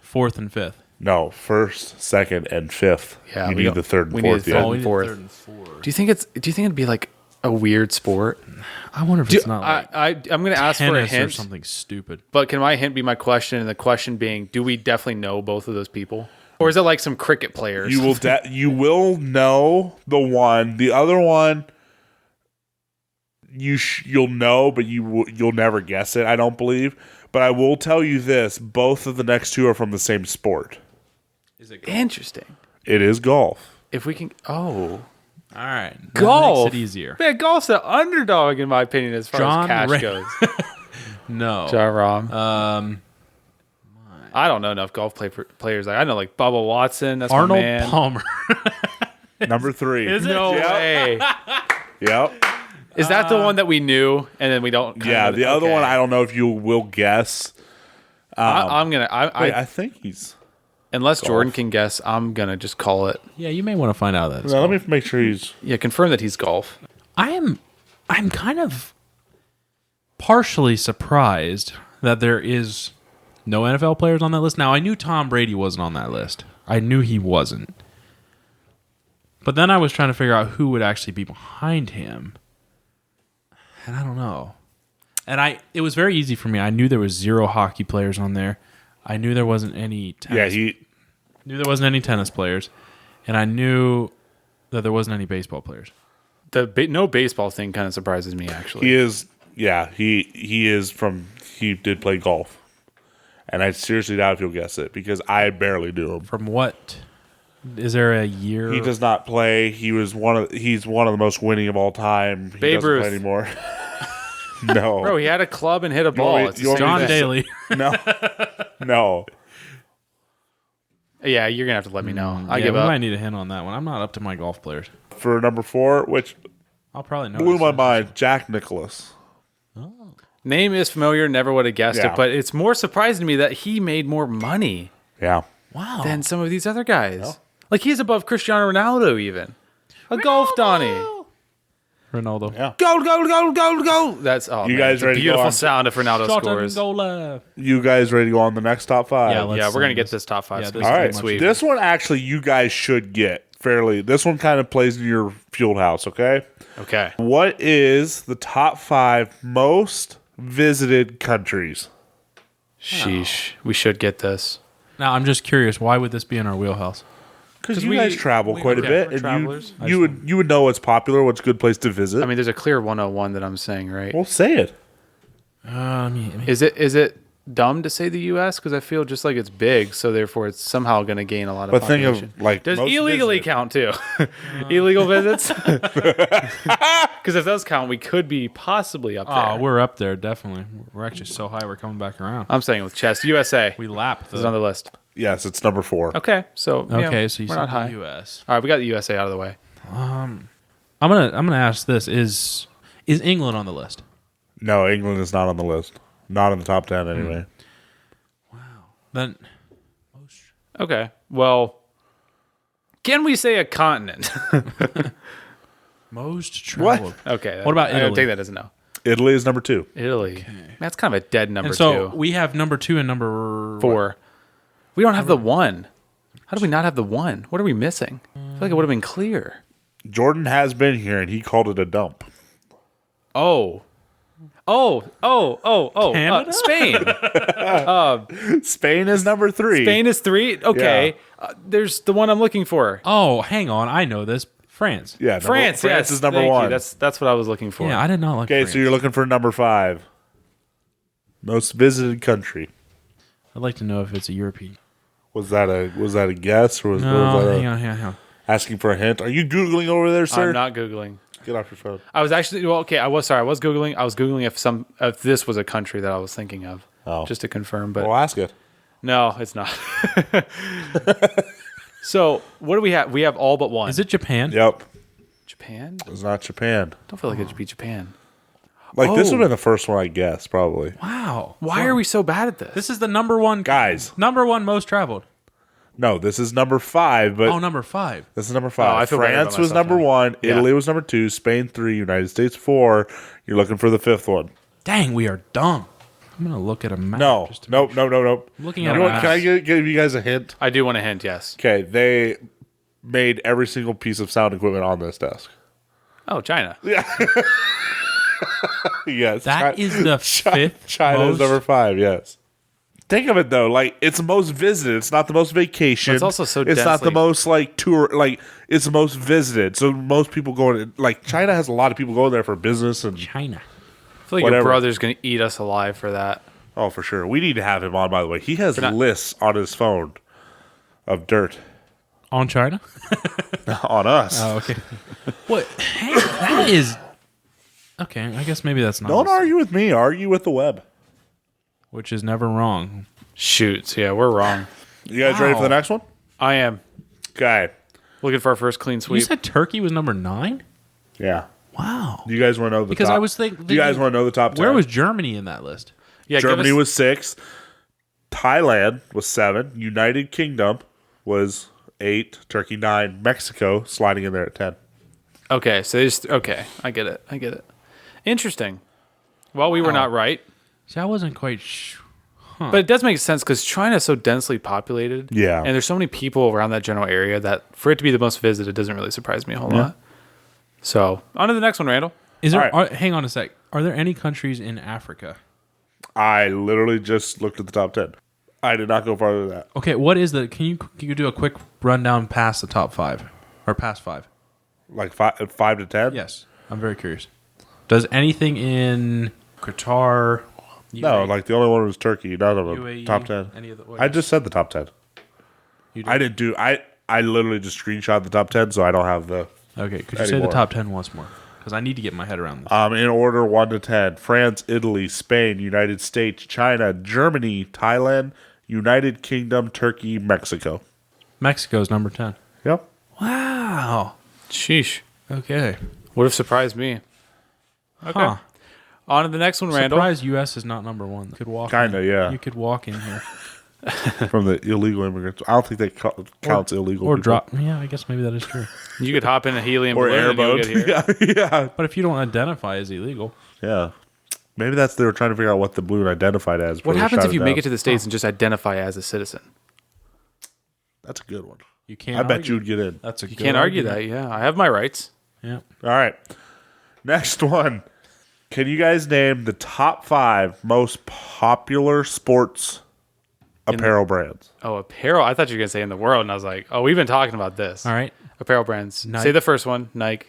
fourth, and fifth. No, 1st, 2nd, and 5th. Yeah, you we need got- the 3rd and we need 4th. the Yeah. third. we did fourth. third and fourth. do you think it'd be like a weird sport? I wonder if it's not like I'm going to ask for a tennis or hint, something stupid. but can my hint be my question? And the question being, do we definitely know both of those people, or is it like some cricket players? You will know the one. The other one, you'll know, but you'll never guess it. I don't believe. But I will tell you this: both of the next 2 are from the same sport. Interesting. It is golf. If we can, All right, that golf makes it easier. Man, golf's an underdog in my opinion as far John as cash Ray- goes. No, John Rahm. I don't know enough golf players. I know like Bubba Watson. That's Arnold my man. Palmer. Number 3. Is it? No Yep. way. Yep. Is that the one that we knew and then we don't? Yeah. The other one, I don't know if you will guess. I'm gonna. Wait, I think he's. Unless Jordan can guess, I'm gonna just call it. Yeah, you may want to find out that. Now, let me make sure he's. Yeah, confirm that he's golf. I'm kind of partially surprised that there is no NFL players on that list. Now, I knew Tom Brady wasn't on that list. I knew he wasn't. But then I was trying to figure out who would actually be behind him. And I don't know. And it was very easy for me. I knew there was 0 hockey players on there. I knew there wasn't any tennis. Yeah, Knew there wasn't any tennis players. And I knew that there wasn't any baseball players. The no baseball thing kind of surprises me actually. he is. Yeah, he is from. He did play golf, and I seriously doubt if you'll guess it because I barely knew him. From what? Is there a year? He does not play. He's one of the most winning of all time. He Babe doesn't Ruth. play anymore. No, Bro, he had a club and hit a ball. want me- It's the you want same me John to- thing. Daly. no. Yeah, you're gonna have to let me know. I Yeah, give we up. might need a hint on that one. I'm not up to my golf players. For number 4, which I'll probably know. blew this my one. mind, Jack Nicklaus. Name is familiar. Never would have guessed Yeah. it, but it's more surprising to me that he made more money Yeah, Wow. than some of these other guys. Like he's above Cristiano Ronaldo even. A golf Donnie. Ronaldo. Yeah. Goal, goal, goal, goal, goal. That's You guys it's a ready to go beautiful on? sound if Ronaldo Shot scores. and goal. You guys ready to go on the next top five? Yeah, let's Yeah, we're gonna send get this. this top five. Yeah, so this we All can right. sweep. This one actually you guys should get fairly. This one kind of plays in your field house, okay? Okay. What is the top 5 most visited countries? Sheesh. We should get this. Now, I'm just curious. Why would this be in our wheelhouse? Because 'Cause you we- guys travel quite a okay, bit, we're and travelers. you would know what's popular, what's a good place to visit. I mean, there's a clear 101 that I'm saying, right? well, say it. Is it dumb to say the U.S. because I feel just like it's big, so therefore it's somehow going to gain a lot of But think population. of like Does most illegally visited. count too? Illegal visits? Because if those count, we could be possibly up there. Oh, we're up there, definitely. We're actually so high, we're coming back around. I'm saying with chess, USA We lapped is on the list. Yes, it's number 4. Okay, so Okay, so you we're said not high. the U.S. All right, we got the USA out of the way. I'm gonna ask this: Is England on the list? No, England is not on the list. Not in the top 10 anyway. Then Okay, well, can we say a continent? most traveled. Okay, What about I Italy? take that as a no. Italy is number 2. Italy. That's kind of a dead number And so two. we have number 2 and number 4. We don't have the 1. How do we not have the 1? What are we missing? I feel like it would have been clear. Jordan has been here, and he called it a dump. Oh. Canada? Spain. Spain is number 3. Spain is 3. Okay. There's the one I'm looking for. Oh, hang on, I know this. France. Yeah, France. France yes. is number Thank you. 1. That's what I was looking for. Yeah, I did not like. Okay, France. so you're looking for number 5. Most visited country. I'd like to know if it's a European. Was that a guess, or was No, that hang on. asking for a hint? Are you googling over there, sir? I'm not Googling. Get off your phone. I was actually I was Googling. I was Googling if this was a country that I was thinking of. Oh. Just to confirm, but Well, ask it. no, it's not. So what do we have? We have all but one. Is it Japan? Yep, Japan? it's not Japan. Don't feel like it should be Japan. Like this Oh. would have been the first one, I guess, probably. Wow. Why are we so bad at this? This is the number one Guys, number one most traveled. no, this is number 5, but Oh, number 5. this is number Oh, 5. I feel better France about was myself number now. 1. Yeah. Italy was number 2. Spain 3. United States 4. You're looking for the 5th one. Dang, we are dumb. I'm gonna look at a map. No, just to nope. looking You at know a what? map. Can I give you guys a hint? I do want a hint. Yes. Okay, they made every single piece of sound equipment on this desk. Oh, China. Yes, That is the fifth China is most- number 5. Yes. Think of it though, like it's the most visited. It's not the most vacation. But it's also so It's not the densely- most like tour. Like it's the most visited. So most people going. Like China has a lot of people going there for business and China. I feel like Whatever. your brother's gonna eat us alive for that. oh for sure. We need to have him on. By the way, he has not- lists on his phone of dirt On China? on us. Oh, okay. What? Hey, that is. Okay, I guess maybe that's not. Don't argue with me. Argue with the web. Which is never wrong. Shoot. So yeah, we're wrong. You guys ready for the Wow. next one? I am Okay. looking for our first clean You sweep. said Turkey was number 9? Yeah. Wow. Do you guys want to know the Because top? I was thinking. Do you guys want to know the top 10? Where was Germany in that list? Yeah, give Germany us- was 6. Thailand was 7. United Kingdom was 8. Turkey 9. Mexico sliding in there at 10. Okay, so okay. I get it. Interesting. Well, we were not right, See, I wasn't quite. but it does make sense because China is so densely populated. Yeah. and there's so many people around that general area that for it to be the most visited doesn't really surprise me a whole lot. So on to the next one, Randall. Is there? All right. Hang on a sec. Are there any countries in Africa? I literally just looked at the top 10. I did not go farther than that. Okay, what is the? Can you do a quick rundown past the top 5 or past 5? Like 5 to 10? Yes, I'm very curious. Does anything in Qatar? No, like the only one was Turkey. None of them. UAE, Top 10. Any of the? I just said the top 10. You I didn't do. I literally just screenshot the top 10, so I don't have the. Okay, could you say Anymore. the top 10 once more? Because I need to get my head around this. In order 1 to 10: France, Italy, Spain, United States, China, Germany, Thailand, United Kingdom, Turkey, Mexico. Mexico's number 10. Yep. Wow. Sheesh. Okay. Would have surprised me. Okay. Huh. On to the next one, Randall. Surprised U.S. is not number 1. Could walk. Kinda, in. yeah. You could walk in here. from the illegal immigrants. I don't think that counts illegal. Or people. drop. Yeah, I guess maybe that is true. You could hop in a helium or balloon and you'll airboat. get here. Yeah. But if you don't identify as illegal, Yeah. Maybe they were trying to figure out what the balloon identified as. What happens if you make it to the States and just identify as a citizen? That's a good one. you can't. I bet argue. you would get in. That's a You good can't argue argument. that. Yeah, I have my rights. Yeah. All right. Next one. Can you guys name the top 5 most popular sports apparel brands? Oh, apparel. I thought you were going to say in the world. And I was like, oh, we've been talking about this. All right. Apparel brands. Nike. Say the first one, Nike.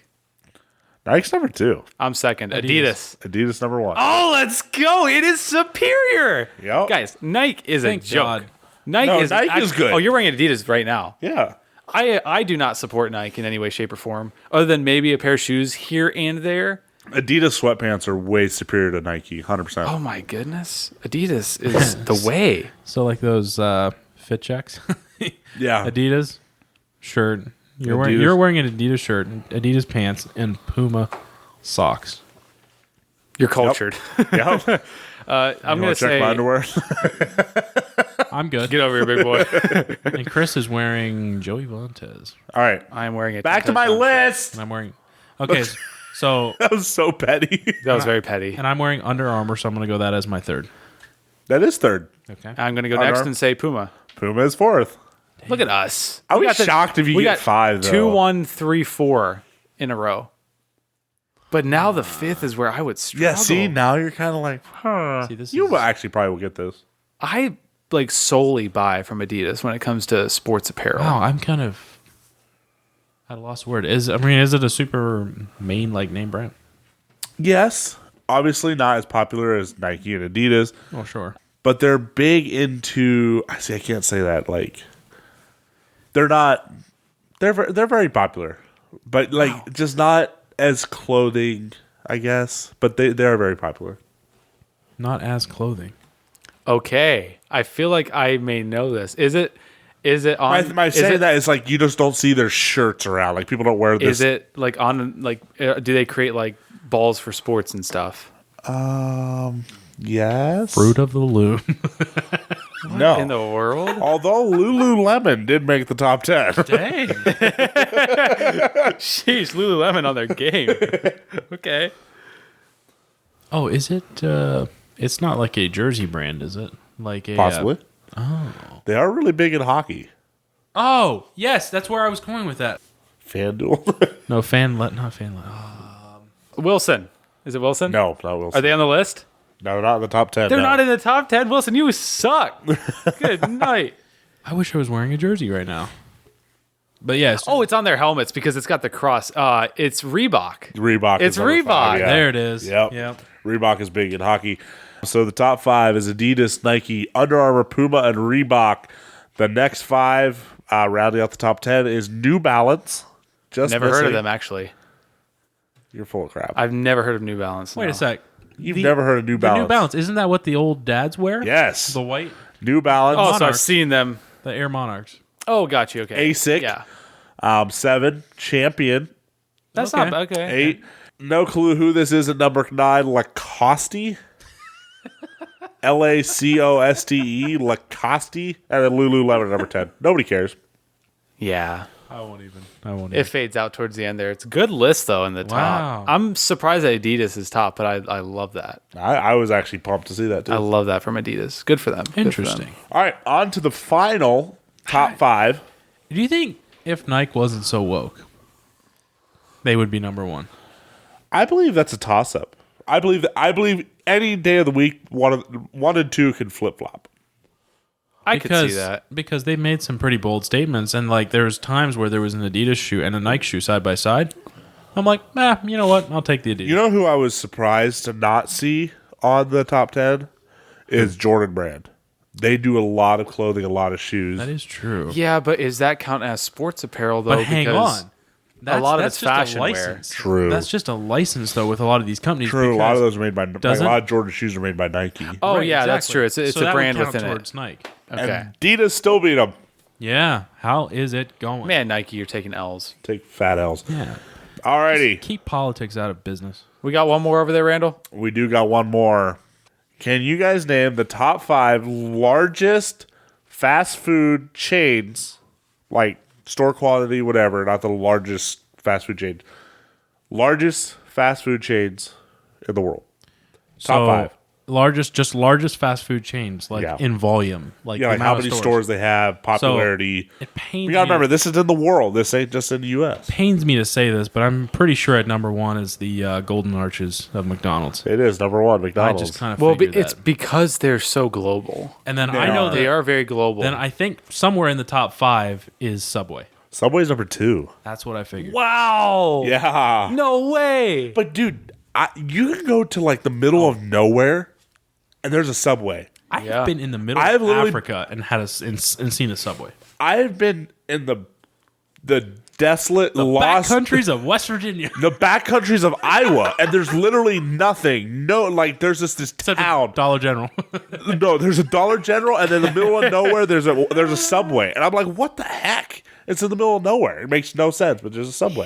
Nike's number 2. I'm second. Adidas. Adidas number 1. Oh, let's go. It is superior. Yep. Guys, Nike is Thank a joke. God. Nike No, is Nike is good. Oh, you're wearing Adidas right now. Yeah. I do not support Nike in any way, shape, or form, other than maybe a pair of shoes here and there. Adidas sweatpants are way superior to Nike, 100%. Oh my goodness. Adidas is the way. So like those fit checks, Yeah. Adidas shirt. Adidas. You're wearing an Adidas shirt, Adidas pants, and Puma socks. You're cultured. Yep. I'm going to check say, my underwear. I'm good. get over here, big boy. And Chris is wearing Joey Valentez, All right. I'm wearing it. Back to my list. and I'm wearing. Okay, so That was so petty. That was very petty. and I'm wearing Under Armour, so I'm gonna go that as my third. That is third. Okay. I'm going to go Under next Armour. and say Puma. Puma is 4th. Look at us. I We was got shocked if you we get got 5, though. 2, 1, 3, 4 in a row. But now the 5th is where I would struggle. Yeah, see, now you're kind of like, huh. See, this You is- will actually probably will get this. I like solely buy from Adidas when it comes to sports apparel. Wow, I'm kind of at a lost word. Is it a super main like name brand? Yes. Obviously not as popular as Nike and Adidas, Oh, sure. but they're big into, I can't say that, like, they're not, they're very popular, but like just not as clothing, I guess, but they are very popular. Not as clothing. Okay, I feel like I may know this. Is it on? My is saying it, that is like you just don't see their shirts around. Like people don't wear this. Is it like on like? Do they create like balls for sports and stuff? Yes. Fruit of the Loom. No. In the world? Although Lululemon did make the top 10. Dang. Sheesh, Lululemon on their game. Okay. Oh, is it? It's not like a jersey brand, is it? Like a Possibly. They are really big in hockey. oh, yes, that's where I was going with that. FanDuel. No, not FanLet. Wilson. Is it Wilson? No, not Wilson. Are they on the list? No, not in the top 10. They're no. not in the top 10. Wilson, you suck. Good night. I wish I was wearing a jersey right now. But yes. Oh, it's on their helmets because it's got the cross. It's Reebok. Reebok. It's is number Reebok. 5, yeah. there it is. Yep. Reebok is big in hockey. So the top 5 is Adidas, Nike, Under Armour, Puma, and Reebok. The next 5, rounding out the top 10, is New Balance. Just Never heard of missing. them, actually. You're full of crap. I've never heard of New Balance. Wait no. a sec. You've never heard of New The Balance. New Balance. Isn't that what the old dads wear? Yes. The white, New Balance. Oh, so I've Monarchs. seen them. the Air Monarchs. Oh, got you. Okay. ASIC. Yeah. 7, Champion. That's Okay. not okay. 8, no clue who this is at number 9, Lacoste. Lacoste, Lacoste. And then Lululemon at number 10. Nobody cares. Yeah. I won't even. It fades out towards the end there. It's a good list, though, in the Wow. top. I'm surprised that Adidas is top, but I love that. I was actually pumped to see that too. I love that from Adidas. Good for them. Good for them. Interesting. All right, on to the final top 5. Do you think if Nike wasn't so woke, they would be number 1? I believe that's a toss-up. I believe any day of the week, one and 2 can flip-flop. I could see that. Because they made some pretty bold statements, and like there was times where there was an Adidas shoe and a Nike shoe side by side. I'm like, you know what? I'll take the Adidas. You know who I was surprised to not see on the top 10 is Jordan Brand. They do a lot of clothing, a lot of shoes. that is true. Yeah, but is that count as sports apparel, though? But hang Because on. lot of that's it's just a fashion wear. license. True. That's just a license, though, with a lot of these companies. True, a lot of because- those are made by Doesn't- a lot of Jordan shoes are made by Nike. Oh, Right, yeah, that's exactly. true. It's So a that would brand count within towards it. Nike. Okay. And Adidas still beat them. Yeah. How is it going? Man, Nike, you're taking L's. Take fat L's. Yeah. Alrighty, Keep politics out of business. We got one more over there, Randall? we do got one more. Can you guys name the top 5 largest fast food chains, like store quality, whatever, not the largest fast food chain. Largest fast food chains in the world. Top five. Largest fast food chains, like Yeah. in volume. Like, Yeah, the like how amount of many stores they have, popularity. It pains You gotta me. remember, this is in the world. This ain't just in the U.S. Pains me to say this, but I'm pretty sure at number one is the Golden Arches of McDonald's. It is number one, I McDonald's. just kind of Well, figured it's that. because they're so global. And then They I know are. They that. are very global. Then I think somewhere in the top 5 is Subway. Subway's number 2. That's what I figured. wow. Yeah. No way. But dude, you can go to like the middle of nowhere, and there's a Subway. I've Yeah. been in the middle I've of literally- Africa and had and seen a Subway. I've been in the desolate, lost Backcountries of West Virginia. the backcountries of Iowa, and there's literally nothing. No, like there's just this town. Dollar General. No, there's a Dollar General, and in the middle of nowhere, there's a Subway, and I'm like, what the heck? It's in the middle of nowhere. It makes no sense, but there's a Subway.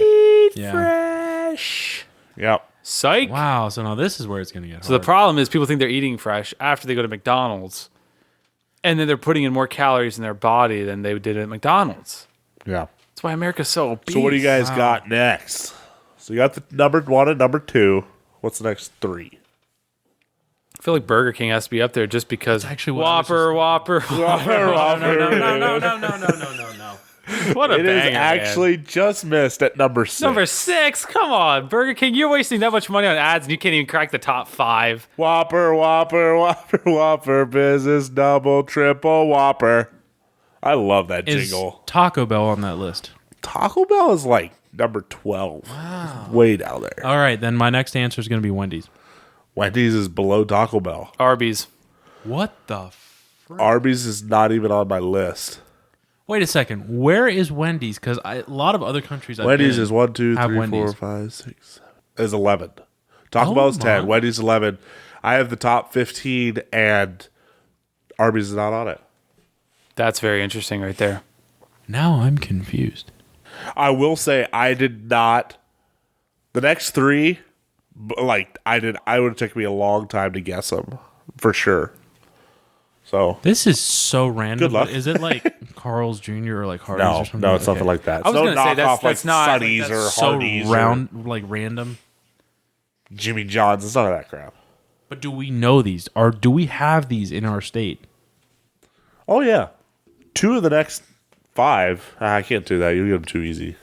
Yeah. Fresh. Yep. Psych. Wow. So now this is where it's going to get hard. So the problem is people think they're eating fresh after they go to McDonald's, and then they're putting in more calories in their body than they did at McDonald's. Yeah. That's why America's so obese. So what do you guys got next? So you got the number 1 and number 2. What's the next 3? I feel like Burger King has to be up there just because actually what I was Whopper. No. What a It is banger, man. actually just missed at number 6. Number 6. Come on, Burger King. You're wasting that much money on ads, and you can't even crack the top 5. Whopper, business double, triple Whopper. I love that Is jingle. Taco Bell on that list? Taco Bell is like number 12. Wow. Way down there. All right, then my next answer is going to be Wendy's. Wendy's is below Taco Bell. Arby's. What the? Arby's is not even on my list. Wait a second. Where is Wendy's? Because a lot of other countries. Wendy's is 1, 2, have 3, 4, Wendy's. 5, 6, 7. Is 11. Taco Oh Bell is 10. my. Wendy's 11. I have the top 15, and Arby's is not on it. That's very interesting right there. Now I'm confused. I will say I did not. The next 3, like I would have taken me a long time to guess them for sure. So This is so random. Good luck. but Is it like Carl's Jr. or like Hardee's no, or something? no, it's Okay. nothing like that. I was It's gonna say that's knockoff not- Sunny's that's or So Hardee's round, like random. or Jimmy John's. It's none of that crap. But do we know these? Or do we have these in our state? Oh yeah, 2 of the next 5. I can't do that. You get them too easy.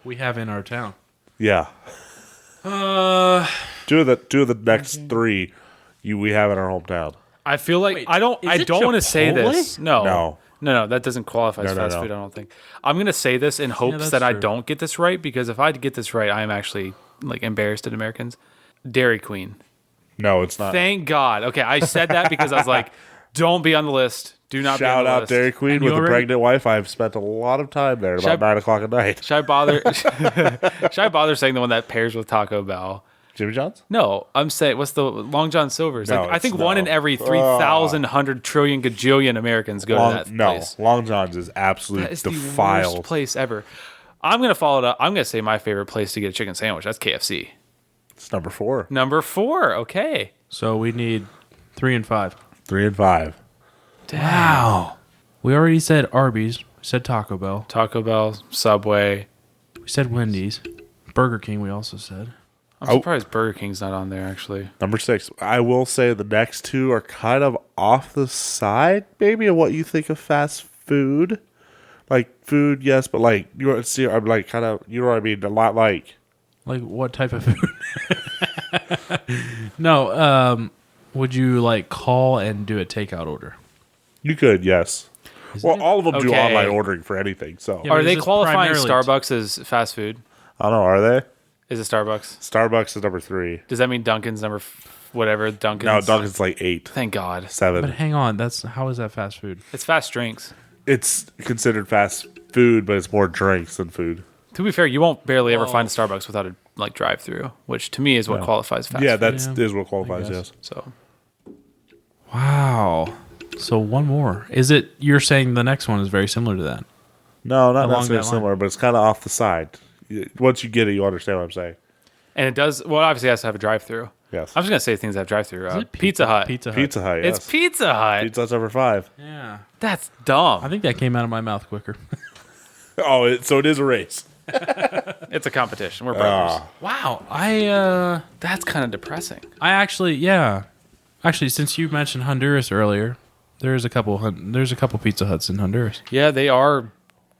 We have in our town. Yeah. 2 of the next 3 we have in our hometown. I feel like Wait, I don't is it want to say Chipotle? this. No. No, that doesn't qualify as No, fast no. food, I don't think. I'm going to say this in hopes that's that I true. don't get this right, because if I get this right, I am actually like embarrassed at Americans. Dairy Queen. No, it's not. Thank God. Okay, I said that because I was like, don't be on the list. Do not be on Shout the out list. Dairy Queen And with you a already- pregnant wife. I've spent a lot of time there about 9 o'clock at night. Should I bother? Should I bother saying the one that pairs with Taco Bell? Jimmy John's? No, I'm saying what's the Long John Silver's? No, Like, I it's think one no. in every 3,000, 100 trillion gajillion Americans go to that place. Long John's is absolute That is the defiled. worst place ever. I'm gonna follow it up. I'm gonna say my favorite place to get a chicken sandwich. That's KFC. It's number 4. Number 4. Okay. So we need 3 and 5. 3 and 5. Wow. We already said Arby's. We said Taco Bell. Taco Bell, Subway. We said Wendy's. Burger King we also said. I'm surprised Burger King's not on there actually. Number 6. I will say the next 2 are kind of off the side, maybe, of what you think of fast food. Like food, yes, but like you know, see, I'm like kind of, you know what I mean, a lot like. Like what type of food? No, would you like call and do a takeout order? You could, yes. Well, all of them do Okay. online ordering for anything. So Yeah. Are but they is this qualifying primarily- Starbucks as fast food? I don't know. Are they? Is it Starbucks? Starbucks is number 3. Does that mean Dunkin's whatever Dunkin's? No, Dunkin's like 8, Thank God. 7. But hang on, how is that fast food? It's fast drinks. It's considered fast food, but it's more drinks than food. To be fair, you won't barely ever find a Starbucks without a like drive-through, which to me is what qualifies fast. Yeah, food. that's Yeah, is what qualifies. guess. Yes. So Wow. So one more. Is it you're saying the next one is very similar to that? No, not Along necessarily that line. similar, but it's kind of off the side. Once you get it, you understand what I'm saying. and it does well. Obviously, it has to have a drive-through. Yes. I'm just gonna say things that have drive-through. Is it Pizza Hut. Pizza Hut. Pizza Hut, yes. It's Pizza Hut. Pizza Hut's number 5. Yeah. That's dumb. I think that came out of my mouth quicker. Oh, so it is a race. It's a competition. We're brothers. Wow. That's kind of depressing. Actually, since you mentioned Honduras earlier, there's a couple Pizza Huts in Honduras. Yeah, they are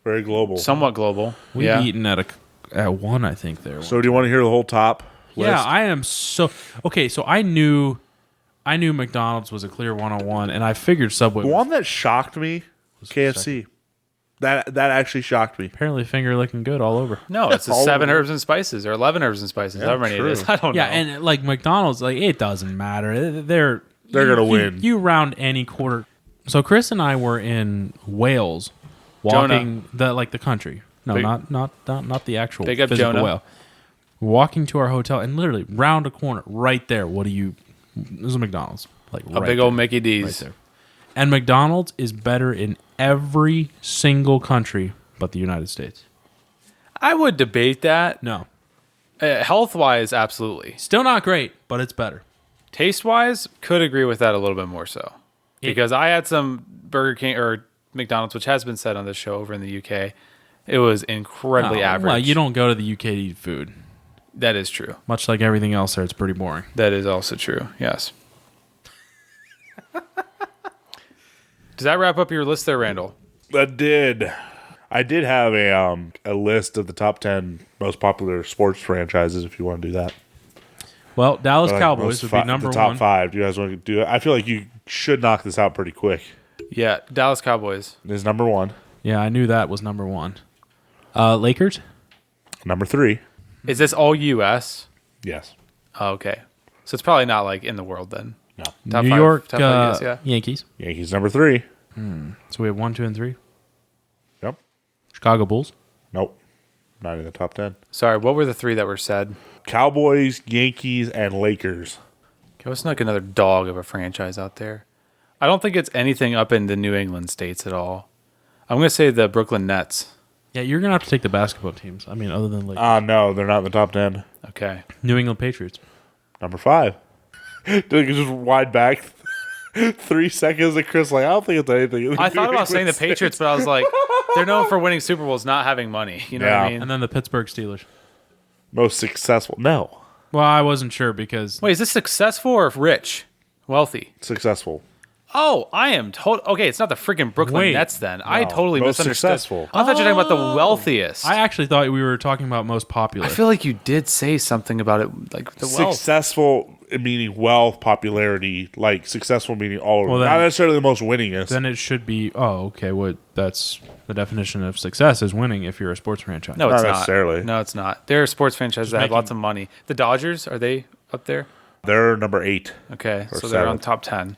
Very global. somewhat global. We've yeah. eaten at one, I think there. So do you want to hear the whole top list? Yeah, I am so okay. So I knew McDonald's was a clear 101, and I figured Subway. The was one that shocked me was KFC. That actually shocked me. apparently finger licking good all over. No, it's the All 7 over. herbs and spices or 11 herbs and spices. Yeah, however many true. it is. I don't Yeah, know. and like McDonald's, like it doesn't matter. They're gonna win. You round any quarter. So Chris and I were in Wales, walking the country. No, Big- not the actual Big up physical Jonah. whale. Walking to our hotel, and literally round a corner, right there. There's a McDonald's, like a big old Mickey D's. right there. And McDonald's is better in every single country but the United States. I would debate that. No, Health-wise, absolutely. still not great, but it's better. Taste-wise, could agree with that a little bit more so. Because I had some Burger King or McDonald's, which has been said on this show over in the UK. It was incredibly average. Well, you don't go to the UK to eat food. That is true. Much like everything else there, it's pretty boring. That is also true. Yes. Does that wrap up your list there, Randall? That did. I did have a list of the top 10 most popular sports franchises. If you want to do that, Well, Dallas Like Cowboys would be number the top one. 5. Do you guys want to do it? I feel like you should knock this out pretty quick. Yeah, Dallas Cowboys. This is number 1. Yeah, I knew that was number one. Lakers? Number 3. Is this all U.S.? Yes. Oh, okay. So it's probably not like in the world then. No. Top New five- York top five, yes, yeah. Yankees. Yankees number 3. So we have 1, 2, and 3. Yep. Chicago Bulls. Nope. Not in the top 10. Sorry, what were the 3 that were said? Cowboys, Yankees, and Lakers. Okay, let's knock another dog of a franchise out there. I don't think it's anything up in the New England states at all. I'm going to say the Brooklyn Nets. Yeah, you're going to have to take the basketball teams. I mean, other than Lakers. No, they're not in the top 10. Okay. New England Patriots. Number 5. Dude, you just wide back 3 seconds of Chris, like, I don't think it's anything. I thought about saying the Patriots, but I was like, they're known for winning Super Bowls, not having money. You know what I Yeah. mean? And then the Pittsburgh Steelers. Most successful. No. Well, I wasn't sure because Wait, is this successful or rich? Wealthy? Successful. Oh, I am total. Okay, it's not the freaking Brooklyn Wait. Nets then. I totally Most misunderstood. successful. I thought you were talking about the wealthiest. I actually thought we were talking about most popular. I feel like you did say something about it, like the wealth. Successful meaning wealth, popularity, like successful meaning all over. Well, then- Not necessarily the most winningest. then it should be, okay, well, that's the definition of success is winning if you're a sports franchise. No, Not it's not. necessarily. No, it's not. There are sports franchises that have making- lots of money. The Dodgers, are they up there? They're number 8. Okay, so Or they're 7. on top 10.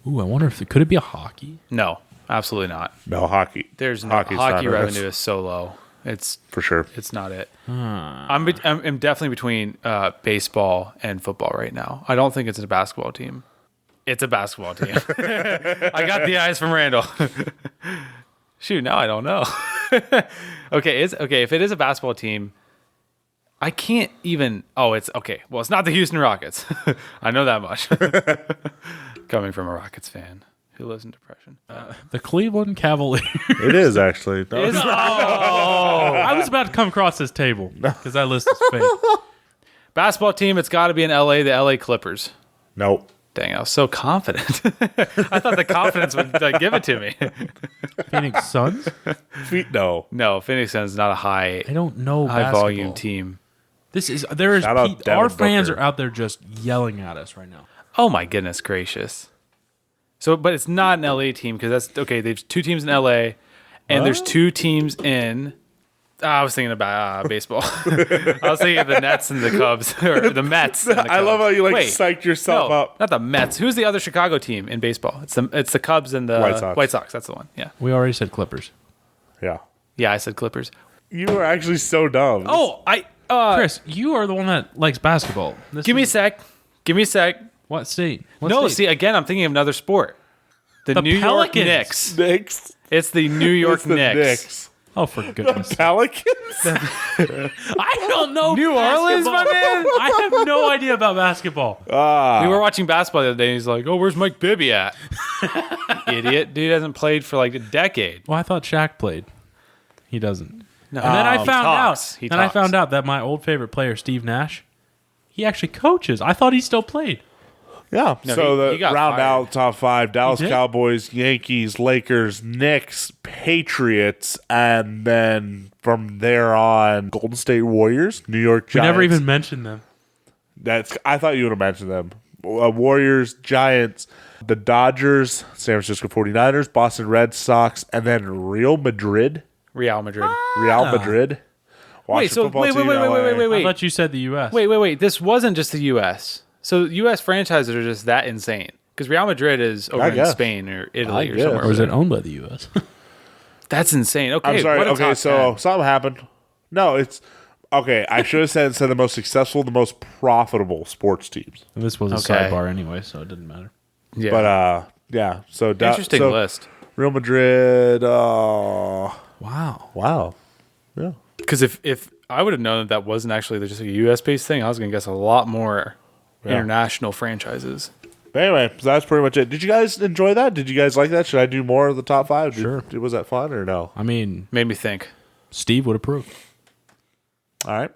Ooh, I wonder if could it be a hockey? No, absolutely not. No, hockey. There's no Hockey's hockey not- revenue is so low. It's For sure. not it. I'm definitely between baseball and football right now. I don't think it's a basketball team. It's a basketball team. I got the eyes from Randall. Shoot, now I don't know. Okay, if it is a basketball team, I can't even. Oh, it's okay. Well, it's not the Houston Rockets. I know that much. Coming from a Rockets fan who lives in depression. The Cleveland Cavaliers. It is actually. No, I was about to come across this table because that list is fake. Basketball team, it's got to be in LA, the LA Clippers. nope. Dang, I was so confident. I thought the confidence would give it to me. Phoenix Suns? No. No, Phoenix Suns is not a high I don't know volume basketball. team. There is Shout out Devin our fans Booker. are out there just yelling at us right now. Oh my goodness gracious. So, but it's not an LA team because that's okay. There's 2 teams in LA, and there's 2 teams in. I was thinking about baseball. I was thinking of the Nets and the Cubs, or the Mets. And the I love Cubs. how you Wait, psyched yourself no, up. not the Mets. Who's the other Chicago team in baseball? It's the Cubs and the White Sox. That's the one. Yeah, We already said Clippers. Yeah. yeah. I said Clippers. You are actually so dumb. Oh, Chris, you are the one that likes basketball. Give me a sec. What state? What No, state? see, again, I'm thinking of another sport. The The New Pelicans. York Knicks. Knicks. It's the New York It's the Knicks. Knicks. Oh, for goodness. Pelicans? I don't know. New Orleans, my man? I have no idea about basketball. We were watching basketball the other day, and he's like, "Oh, where's Mike Bibby at?" Idiot, dude hasn't played for like a decade. Well, I thought Shaq played. He doesn't. No, And then I found I found out that my old favorite player, Steve Nash, he actually coaches. I thought he still played. Yeah. No, so he got round fired. out top 5: Dallas did? Cowboys, Yankees, Lakers, Knicks, Patriots, and then from there on, Golden State Warriors, New York We Giants. never even mentioned them. I thought you would have mentioned them. Warriors, Giants, the Dodgers, San Francisco 49ers, Boston Red Sox, and then Real Madrid. Real Madrid. Real Madrid. Wait, so wait. I thought you said the U.S. Wait. This wasn't just the U.S. So U.S. franchises are just that insane. Because Real Madrid is over in guess. Spain or I Italy or guess. somewhere. Or is over it there. owned by the U.S.? That's insane. Okay, I'm sorry. what a Okay, top so 10. something happened. No, it's okay. I should have said the most successful, the most profitable sports teams. This was a Okay. sidebar anyway, so it didn't matter. Yeah. But yeah. So Interesting so list. Real Madrid. Wow. Wow. Yeah. Because if I would have known that wasn't actually just a U.S. based thing, I was going to guess a lot more international franchises. But anyway, so that's pretty much it. Did you guys enjoy that? Did you guys like that? Should I do more of the top 5? Sure. Was that fun or no? I mean, Made me think. Steve would approve. All right.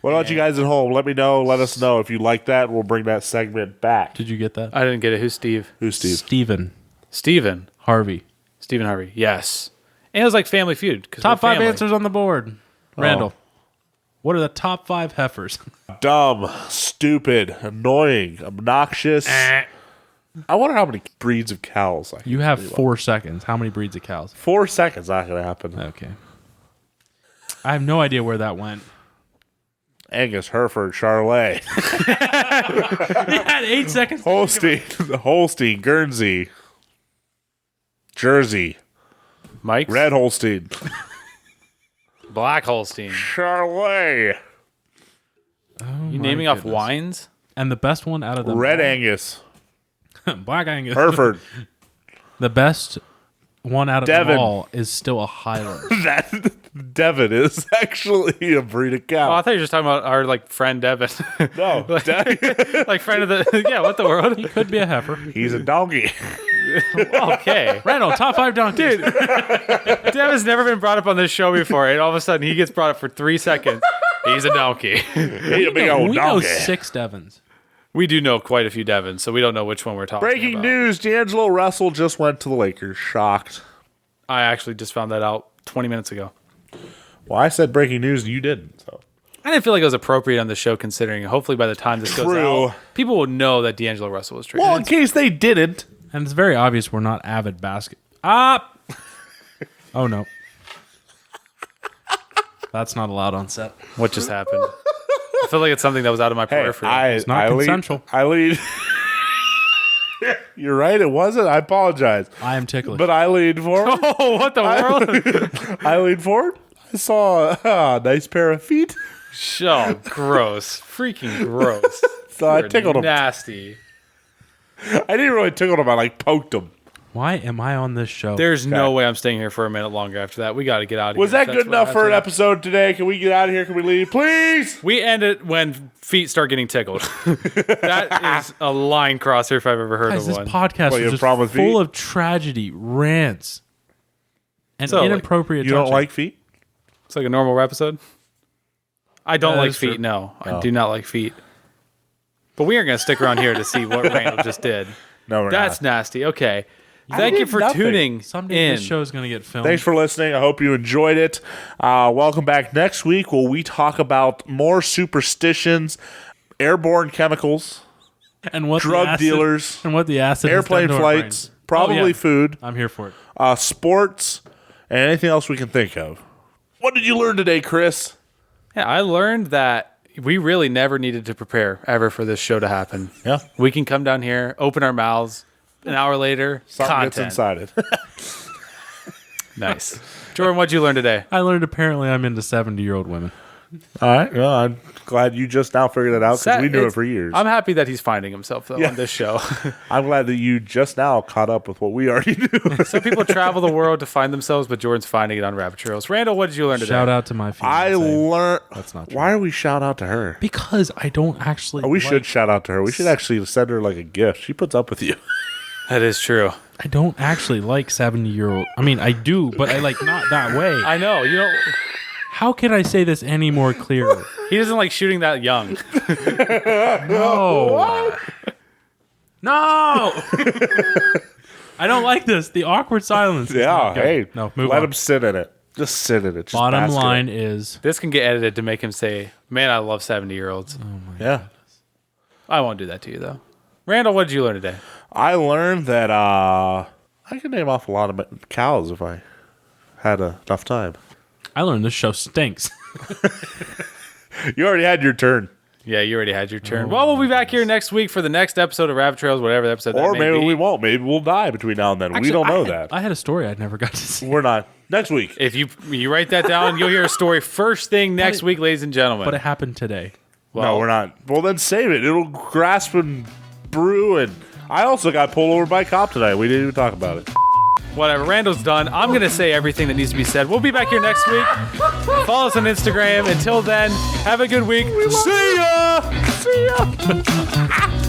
What about you guys at home? Let me know. Let us know if you like that. We'll bring that segment back. Did you get that? I didn't get it. Who's Steve? Who's Steve? Stephen Steven. Harvey. Stephen Harvey. Yes. And it was like Family Feud. 'cause Top we're 5 family. answers on the board. Randall. What are the top 5 heifers? Dumb, stupid, annoying, obnoxious. I wonder how many breeds of cows. You have 4 seconds. How many breeds of cows? 4 seconds. Not going to happen. Okay. I have no idea where that went. Angus, Hereford, Charolais, You had 8 seconds. Holstein, Guernsey, Jersey, Mike's Red Holstein, Black Holstein. Charolais, You naming off wines? And the best one out of them Red all- Angus, Black Angus. Hereford. The best one out of Devon. them all is still a Highland. That Devon is actually a breed of Oh, cow. I thought you were just talking about our like friend Devin. No, Like friend of the yeah. What the world? Could be a heifer. he's a donkey. Okay. Randall, top 5 donkeys. Devin's never been brought up on this show before, and all of a sudden he gets brought up for 3 seconds. He's a donkey. He's a big old We know donkey. 6 Devons. We do know quite a few Devins, so we don't know which one we're talking Breaking about. news: D'Angelo Russell just went to the Lakers. Shocked. I actually just found that out 20 minutes ago. Well, I said breaking news, and you didn't. So I didn't feel like it was appropriate on the show, considering hopefully by the time this goes True. out, people will know that D'Angelo Russell was traded. well, in case they didn't, And it's very obvious we're not avid basket. Ah! Oh, no. That's not allowed on set. What just happened? I feel like it's something that was out of my hey, periphery. not I consensual. I lead. You're right. It wasn't. I apologize, I am ticklish. but I leaned forward. Oh, what the world? I leaned forward. I saw a nice pair of feet, Oh, gross. Freaking gross. so I You're tickled him. Nasty. I didn't really tickle him. I like poked him. Why am I on this show? There's no way I'm staying here for a minute longer after that. We got to get out of here. Was that That's good what enough I for an have to- episode today? Can we get out of here? Can we leave, please? We end it when feet start getting tickled. That is a line crosser if I've ever heard Guys, of this one. podcast What, you is have a just problem with full feet? of tragedy, rants, and So, like, inappropriate You don't touching. like feet? It's like a normal episode. I don't That like is feet. true. No, I do not like feet. But we are going to stick around here to see what Randall just did. No, we're That's not. nasty. Okay. Thank you did for nothing. tuning Someday in. this show is going to get filmed. Thanks for listening. I hope you enjoyed it. Welcome back next week where we talk about more superstitions, airborne chemicals, and what the drug acid- dealers, and what the acid has airplane done to our flights, brains. probably Oh, yeah. food, I'm here for it. sports, and anything else we can think of. What did you learn today, Chris? Yeah, I learned that we really never needed to prepare ever for this show to happen. Yeah. We can come down here, open our mouths, an hour later, Something gets content. inside it. Nice. Jordan, what'd you learn today? I learned apparently I'm into 70-year-old women. All right. Well, I'm glad you just now figured it out because we knew it for years. I'm happy that he's finding himself though on this show. I'm glad that you just now caught up with what we already knew. Some people travel the world to find themselves, but Jordan's finding it on rabbit trails. Randall, what did you learn today? Shout out to my fiance. I learned. That's not true. Why are we shout out to her? Because I don't actually. We should shout out to her. We should actually send her like a gift. She puts up with you. That is true. I don't actually like 70-year-old. I mean, I do, but I like not that way. I know. You know, How can I say this any more clearly? he doesn't like shooting that young. No. No. I don't like this. The awkward silence. is Yeah. not good. Hey. No, move let on. him sit in it. Just sit in it. Just Bottom bask in line it. is This can get edited to make him say, "Man, I love 70-year-olds." Yeah. I won't do that to you though. Randall, what did you learn today? I learned that I could name off a lot of cows if I had enough time. I learned this show stinks. You already had your turn. Yeah, you already had your turn. Well, we'll be back here next week for the next episode of Rabbit Trails, whatever the episode Or that may maybe be. we won't. Maybe we'll die between now and then. we Actually, don't know I that. I had a story I never got to see. We're not. Next week. If you write that down, you'll hear a story first thing next week, ladies and gentlemen. But it happened today. No, we're not. Well, then save it. It'll grasp and brew. And I also got pulled over by a cop tonight. We didn't even talk about it. Whatever. Randall's done. I'm going to say everything that needs to be said. We'll be back here next week. Follow us on Instagram. Until then, have a good week. See ya! See ya.